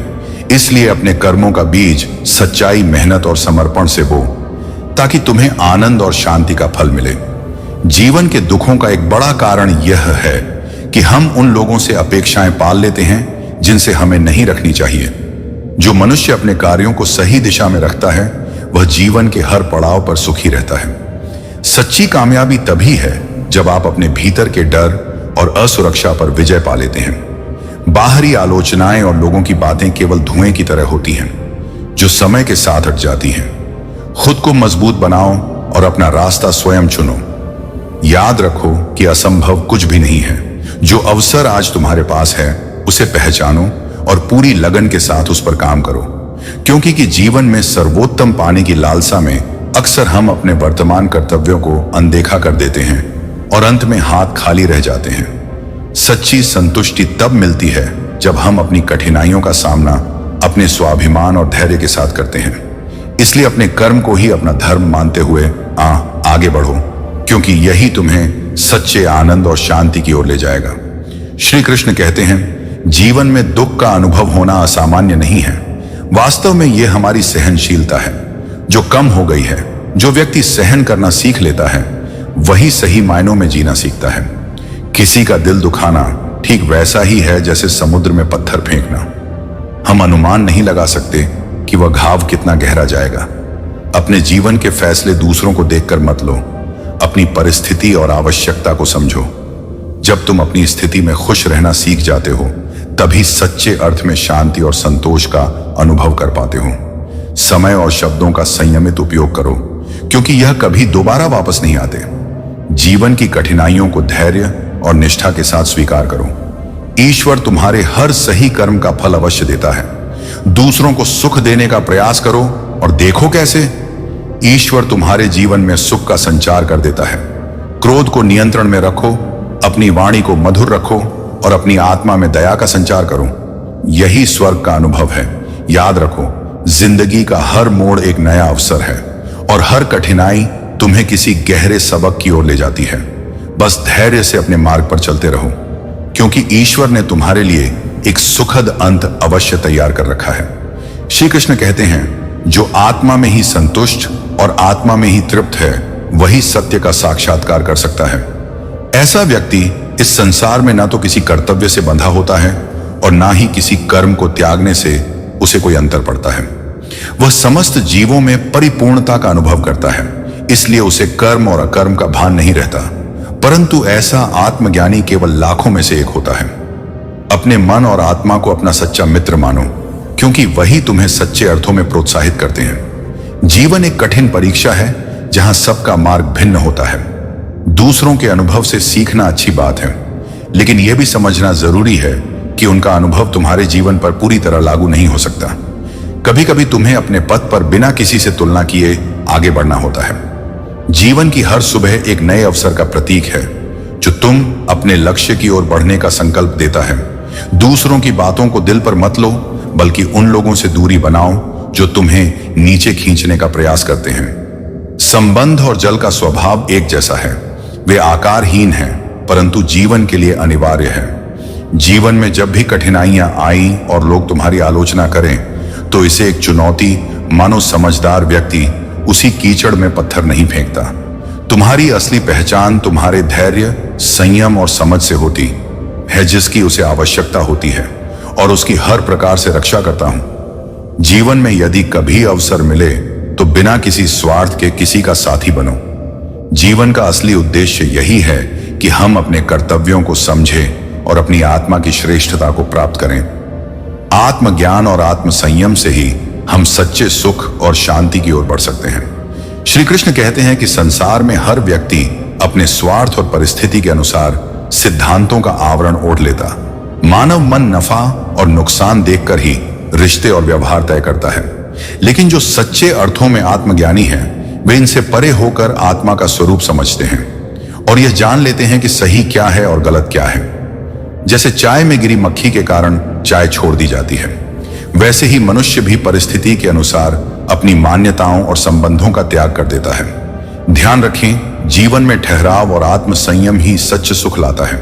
इसलिए अपने कर्मों का बीज सच्चाई, मेहनत और समर्पण से बो, ताकि तुम्हें आनंद और शांति का फल मिले। जीवन के दुखों का एक बड़ा कारण यह है कि हम उन लोगों से अपेक्षाएं पाल लेते हैं जिनसे हमें नहीं रखनी चाहिए। जो मनुष्य अपने कार्यों को सही दिशा में रखता है, वह जीवन के हर पड़ाव पर सुखी रहता है। सच्ची कामयाबी तभी है जब आप अपने भीतर के डर और असुरक्षा पर विजय पा लेते हैं। बाहरी आलोचनाएं और लोगों की बातें केवल धुएं की तरह होती हैं, जो समय के साथ हट जाती हैं। खुद को मजबूत बनाओ और अपना रास्ता स्वयं चुनो। याद रखो कि असंभव कुछ भी नहीं है। जो अवसर आज तुम्हारे पास है, उसे पहचानो और पूरी लगन के साथ उस पर काम करो, क्योंकि कि जीवन में सर्वोत्तम पाने की लालसा में अक्सर हम अपने वर्तमान कर्तव्यों को अनदेखा कर देते हैं और अंत में हाथ खाली रह जाते हैं। सच्ची संतुष्टि तब मिलती है जब हम अपनी कठिनाइयों का सामना अपने स्वाभिमान और धैर्य के साथ करते हैं। इसलिए अपने कर्म को ही अपना धर्म मानते हुए आगे बढ़ो, क्योंकि यही तुम्हें सच्चे आनंद और शांति की ओर ले जाएगा। श्री कृष्ण कहते हैं, जीवन में दुख का अनुभव होना असामान्य नहीं है, वास्तव में यह हमारी सहनशीलता है जो कम हो गई है। जो व्यक्ति सहन करना सीख लेता है वही सही मायनों में जीना सीखता है। किसी का दिल दुखाना ठीक वैसा ही है जैसे समुद्र में पत्थर फेंकना। हम अनुमान नहीं लगा सकते कि वह घाव कितना गहरा जाएगा। अपने जीवन के फैसले दूसरों को देखकर मत लो, अपनी परिस्थिति और आवश्यकता को समझो। जब तुम अपनी स्थिति में खुश रहना सीख जाते हो तभी सच्चे अर्थ में शांति और संतोष का अनुभव कर पाते हो। समय और शब्दों का संयमित उपयोग करो क्योंकि यह कभी दोबारा वापस नहीं आते। जीवन की कठिनाइयों को धैर्य और निष्ठा के साथ स्वीकार करो। ईश्वर तुम्हारे हर सही कर्म का फल अवश्य देता है। दूसरों को सुख देने का प्रयास करो और देखो कैसे ईश्वर तुम्हारे जीवन में सुख का संचार कर देता है। क्रोध को नियंत्रण में रखो, अपनी वाणी को मधुर रखो और अपनी आत्मा में दया का संचार करो। यही स्वर्ग का अनुभव है। याद रखो, जिंदगी का हर मोड़ एक नया अवसर है और हर कठिनाई तुम्हें किसी गहरे सबक की ओर ले जाती है। बस धैर्य से अपने मार्ग पर चलते रहो क्योंकि ईश्वर ने तुम्हारे लिए एक सुखद अंत अवश्य तैयार कर रखा है। श्री कृष्ण कहते हैं, जो आत्मा में ही संतुष्ट और आत्मा में ही तृप्त है वही सत्य का साक्षात्कार कर सकता है। ऐसा व्यक्ति इस संसार में ना तो किसी कर्तव्य से बंधा होता है और ना ही किसी कर्म को त्यागने से उसे कोई अंतर पड़ता है। वह समस्त जीवों में परिपूर्णता का अनुभव करता है, इसलिए उसे कर्म और अकर्म का भान नहीं रहता। परंतु ऐसा आत्मज्ञानी केवल लाखों में से एक होता है। अपने मन और आत्मा को अपना सच्चा मित्र मानो क्योंकि वही तुम्हें सच्चे अर्थों में प्रोत्साहित करते हैं। जीवन एक कठिन परीक्षा है जहां सबका मार्ग भिन्न होता है। दूसरों के अनुभव से सीखना अच्छी बात है, लेकिन यह भी समझना जरूरी है कि उनका अनुभव तुम्हारे जीवन पर पूरी तरह लागू नहीं हो सकता। कभी कभी तुम्हें अपने पथ पर बिना किसी से तुलना किए आगे बढ़ना होता है। जीवन की हर सुबह एक नए अवसर का प्रतीक है जो तुम अपने लक्ष्य की ओर बढ़ने का संकल्प देता है। दूसरों की बातों को दिल पर मत लो, बल्कि उन लोगों से दूरी बनाओ जो तुम्हें नीचे खींचने का प्रयास करते हैं। संबंध और जल का स्वभाव एक जैसा है। वे आकारहीन हैं परंतु जीवन के लिए अनिवार्य है। जीवन में जब भी कठिनाइयां आई और लोग तुम्हारी आलोचना करें तो इसे एक चुनौती मानो समझदार व्यक्ति उसी कीचड़ में पत्थर नहीं फेंकता। तुम्हारी असली पहचान तुम्हारे धैर्य, संयम और समझ से होती है जिसकी उसे आवश्यकता होती है और उसकी हर प्रकार से रक्षा करता हूं। जीवन में यदि कभी अवसर मिले तो बिना किसी स्वार्थ के किसी का साथी बनो। जीवन का असली उद्देश्य यही है कि हम अपने कर्तव्यों को समझें और अपनी आत्मा की श्रेष्ठता को प्राप्त करें। आत्मज्ञान और आत्म संयम से ही हम सच्चे सुख और शांति की ओर बढ़ सकते हैं। श्री कृष्ण कहते हैं कि संसार में हर व्यक्ति अपने स्वार्थ और परिस्थिति के अनुसार सिद्धांतों का आवरण ओढ़ लेता। मानव मन नफा और नुकसान देखकर ही रिश्ते और व्यवहार तय करता है, लेकिन जो सच्चे अर्थों में आत्मज्ञानी हैं वे इनसे परे होकर आत्मा का स्वरूप समझते हैं और यह जान लेते हैं कि सही क्या है और गलत क्या है। जैसे चाय में गिरी मक्खी के कारण चाय छोड़ दी जाती है, वैसे ही मनुष्य भी परिस्थिति के अनुसार अपनी मान्यताओं और संबंधों का त्याग कर देता है। ध्यान रखें, जीवन में ठहराव और आत्म संयम ही सच्चे सुख लाता है।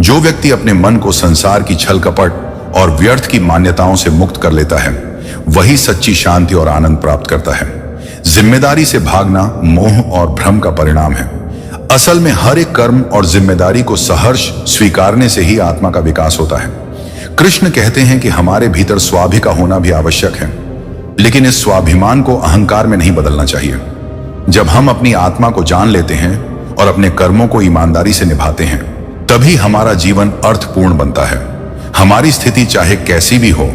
जो व्यक्ति अपने मन को संसार की छल कपट और व्यर्थ की मान्यताओं से मुक्त कर लेता है वही सच्ची शांति और आनंद प्राप्त करता है। जिम्मेदारी से भागना मोह और भ्रम का परिणाम है। असल में हर एक कर्म और जिम्मेदारी को सहर्ष स्वीकारने से ही आत्मा का विकास होता है। कृष्ण कहते हैं कि हमारे भीतर स्वाभि का होना भी आवश्यक है, लेकिन इस स्वाभिमान को अहंकार में नहीं बदलना चाहिए। जब हम अपनी आत्मा को जान लेते हैं और अपने कर्मों को ईमानदारी से निभाते हैं तभी हमारा जीवन अर्थपूर्ण बनता है। हमारी स्थिति चाहे कैसी भी हो,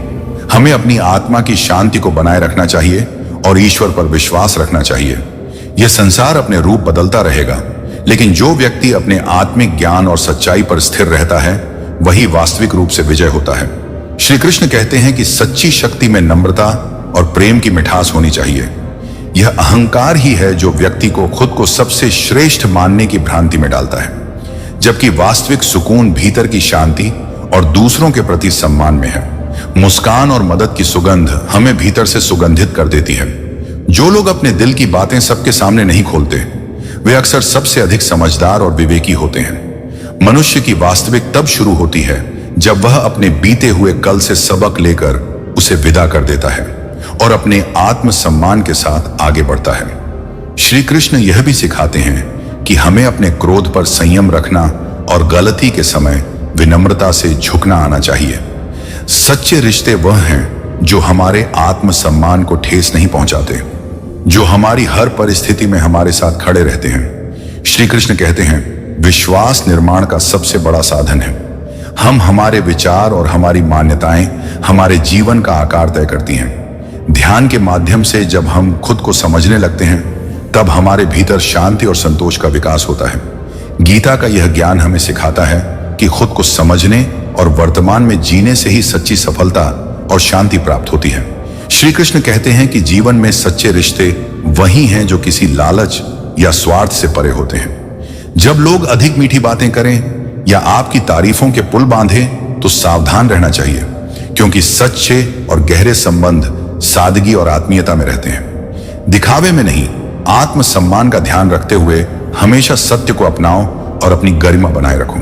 हमें अपनी आत्मा की शांति को बनाए रखना चाहिए और ईश्वर पर विश्वास रखना चाहिए। यह संसार अपने रूप बदलता रहेगा, लेकिन जो व्यक्ति अपने आत्मिक ज्ञान और सच्चाई पर स्थिर रहता है वही वास्तविक रूप से विजय होता है। श्री कृष्ण कहते हैं कि सच्ची शक्ति में नम्रता और प्रेम की मिठास होनी चाहिए। यह अहंकार ही है जो व्यक्ति को खुद को सबसे श्रेष्ठ मानने की भ्रांति में डालता है, जबकि वास्तविक सुकून भीतर की शांति और दूसरों के प्रति सम्मान में है। मुस्कान और मदद की सुगंध हमें भीतर से सुगंधित कर देती है। जो लोग अपने दिल की बातें सबके सामने नहीं खोलते वे अक्सर सबसे अधिक समझदार और विवेकी होते हैं। मनुष्य की वास्तविक तब शुरू होती है जब वह अपने बीते हुए कल से सबक लेकर उसे विदा कर देता है। और अपने आत्मसम्मान के साथ आगे बढ़ता है। श्री कृष्ण यह भी सिखाते हैं कि हमें अपने क्रोध पर संयम रखना और गलती के समय विनम्रता से झुकना आना चाहिए। सच्चे रिश्ते वह हैं जो हमारे आत्मसम्मान को ठेस नहीं पहुंचाते, जो हमारी हर परिस्थिति में हमारे साथ खड़े रहते हैं। श्री कृष्ण कहते हैं, विश्वास निर्माण का सबसे बड़ा साधन है। हम हमारे विचार और हमारी मान्यताएं हमारे जीवन का आकार तय करती हैं। ध्यान के माध्यम से जब हम खुद को समझने लगते हैं, तब हमारे भीतर शांति और संतोष का विकास होता है। गीता का यह ज्ञान हमें सिखाता है कि खुद को समझने और वर्तमान में जीने से ही सच्ची सफलता और शांति प्राप्त होती है। श्री कृष्ण कहते हैं कि जीवन में सच्चे रिश्ते वही हैं जो किसी लालच या स्वार्थ से परे होते हैं। जब लोग अधिक मीठी बातें करें या आपकी तारीफों के पुल बांधें, तो सावधान रहना चाहिए, क्योंकि सच्चे और गहरे संबंध सादगी और आत्मीयता में रहते हैं, दिखावे में नहीं। आत्मसम्मान का ध्यान रखते हुए हमेशा सत्य को अपनाओ और अपनी गरिमा बनाए रखो।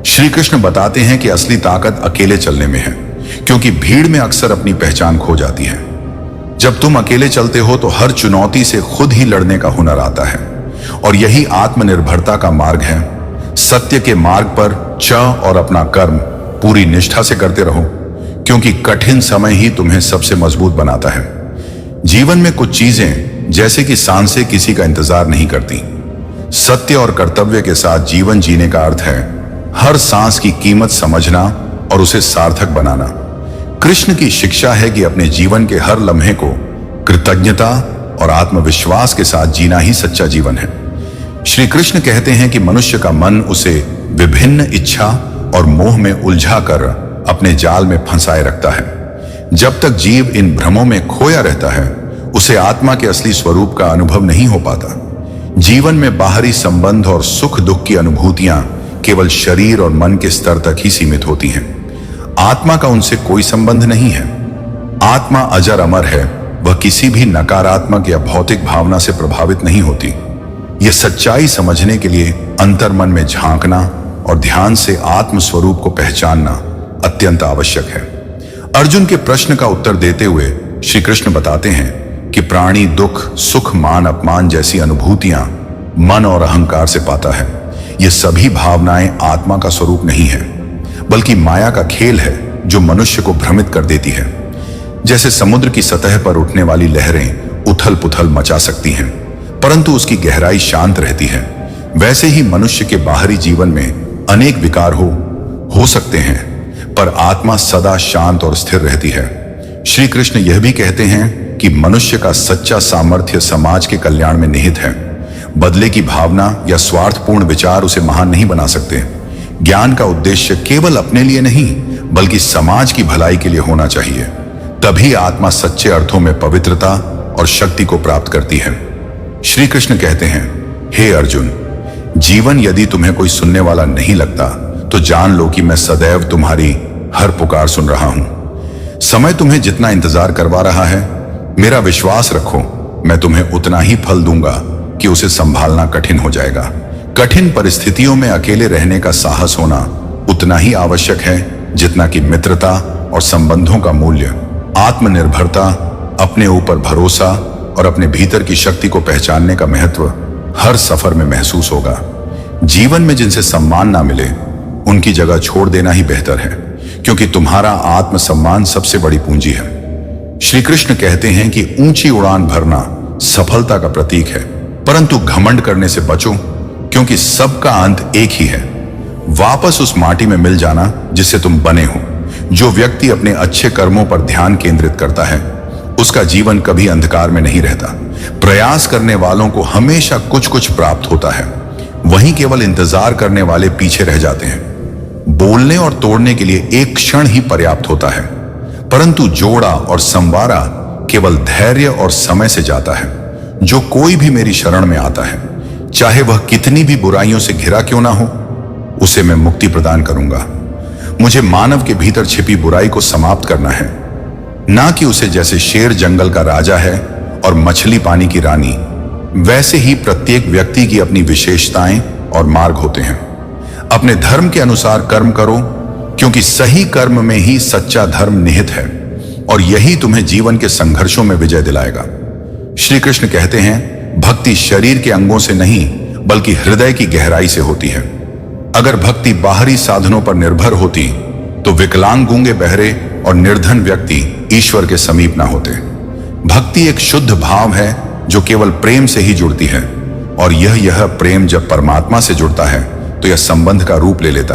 श्री कृष्ण बताते हैं कि असली ताकत अकेले चलने में है, क्योंकि भीड़ में अक्सर अपनी पहचान खो जाती है। जब तुम अकेले चलते हो तो हर चुनौती से खुद ही लड़ने का हुनर आता है, और यही आत्मनिर्भरता का मार्ग है। सत्य के मार्ग पर चल और अपना कर्म पूरी निष्ठा से करते रहो, क्योंकि कठिन समय ही तुम्हें सबसे मजबूत बनाता है। जीवन में कुछ चीजें जैसे कि सांसें किसी का इंतजार नहीं करती। सत्य और कर्तव्य के साथ जीवन जीने का अर्थ है हर सांस की कीमत समझना और उसे सार्थक बनाना। कृष्ण की शिक्षा है कि अपने जीवन के हर लम्हे को कृतज्ञता और आत्मविश्वास के साथ जीना ही सच्चा जीवन है। श्री कृष्ण कहते हैं कि मनुष्य का मन उसे विभिन्न इच्छा और मोह में उलझा कर अपने जाल में फंसाए रखता है। जब तक जीव इन भ्रमों में खोया रहता है, उसे आत्मा के असली स्वरूप का अनुभव नहीं हो पाता। जीवन में बाहरी संबंध और सुख दुख की अनुभूतियां केवल शरीर और मन के स्तर तक ही सीमित होती हैं। आत्मा का उनसे कोई संबंध नहीं है। आत्मा अजर अमर है, वह किसी भी नकारात्मक या भौतिक भावना से प्रभावित नहीं होती। यह सच्चाई समझने के लिए अंतर्मन में झांकना और ध्यान से आत्म स्वरूप को पहचानना अत्यंत आवश्यक है। अर्जुन के प्रश्न का उत्तर देते हुए श्री कृष्ण बताते हैं कि प्राणी दुख, सुख, मान, अपमान जैसी अनुभूतियां मन और अहंकार से पाता है। ये सभी भावनाएं आत्मा का स्वरूप नहीं है, बल्कि माया का खेल है जो मनुष्य को भ्रमित कर देती है। जैसे समुद्र की सतह पर उठने वाली लहरें उथल पुथल मचा सकती हैं, परंतु उसकी गहराई शांत रहती है, वैसे ही मनुष्य के बाहरी जीवन में अनेक विकार हो सकते हैं, पर आत्मा सदा शांत और स्थिर रहती है। श्री कृष्ण यह भी कहते हैं कि मनुष्य का सच्चा सामर्थ्य समाज के कल्याण में निहित है। बदले की भावना या स्वार्थपूर्ण विचार उसे महान नहीं बना सकते। ज्ञान का उद्देश्य केवल अपने लिए नहीं, बल्कि समाज की भलाई के लिए होना चाहिए। तभी आत्मा सच्चे अर्थों में पवित्रता और शक्ति को प्राप्त करती है। श्री कृष्ण कहते हैं, हे अर्जुन, जीवन यदि तुम्हें कोई सुनने वाला नहीं लगता, तो जान लो कि मैं सदैव तुम्हारी हर पुकार सुन रहा हूं। समय तुम्हें जितना इंतजार करवा रहा है, मेरा विश्वास रखो, मैं तुम्हें उतना ही फल दूंगा कि उसे संभालना कठिन हो जाएगा। कठिन परिस्थितियों में अकेले रहने का साहस होना उतना ही आवश्यक है जितना कि मित्रता और संबंधों का मूल्य। आत्मनिर्भरता, अपने ऊपर भरोसा और अपने भीतर की शक्ति को पहचानने का महत्व हर सफर में महसूस होगा। जीवन में जिनसे सम्मान ना मिले, उनकी जगह छोड़ देना ही बेहतर है, क्योंकि तुम्हारा आत्मसम्मान सबसे बड़ी पूंजी है। श्री कृष्ण कहते हैं कि ऊंची उड़ान भरना सफलता का प्रतीक है, परंतु घमंड करने से बचो, क्योंकि सबका अंत एक ही है, वापस उस माटी में मिल जाना जिससे तुम बने हो। जो व्यक्ति अपने अच्छे कर्मों पर ध्यान केंद्रित करता है, उसका जीवन कभी अंधकार में नहीं रहता। प्रयास करने वालों को हमेशा कुछ कुछ प्राप्त होता है, वहीं केवल इंतजार करने वाले पीछे रह जाते हैं। बोलने और तोड़ने के लिए एक क्षण ही पर्याप्त होता है, परंतु जोड़ा और संवारा केवल धैर्य और समय से जाता है। जो कोई भी मेरी शरण में आता है, चाहे वह कितनी भी बुराइयों से घिरा क्यों ना हो, उसे मैं मुक्ति प्रदान करूंगा। मुझे मानव के भीतर छिपी बुराई को समाप्त करना है, ना कि उसे जैसे शेर जंगल का राजा है और मछली पानी की रानी, वैसे ही प्रत्येक व्यक्ति की अपनी विशेषताएं और मार्ग होते हैं। अपने धर्म के अनुसार कर्म करो, क्योंकि सही कर्म में ही सच्चा धर्म निहित है, और यही तुम्हें जीवन के संघर्षों में विजय दिलाएगा। श्री कृष्ण कहते हैं, भक्ति शरीर के अंगों से नहीं बल्कि हृदय की गहराई से होती है। अगर भक्ति बाहरी साधनों पर निर्भर होती तो विकलांग, गूंगे, बहरे और निर्धन व्यक्ति ईश्वर के समीप ना होते। भक्ति एक शुद्ध भाव है जो केवल प्रेम से ही जुड़ती है, और यह प्रेम जब परमात्मा से जुड़ता है तो यह संबंध का रूप ले लेता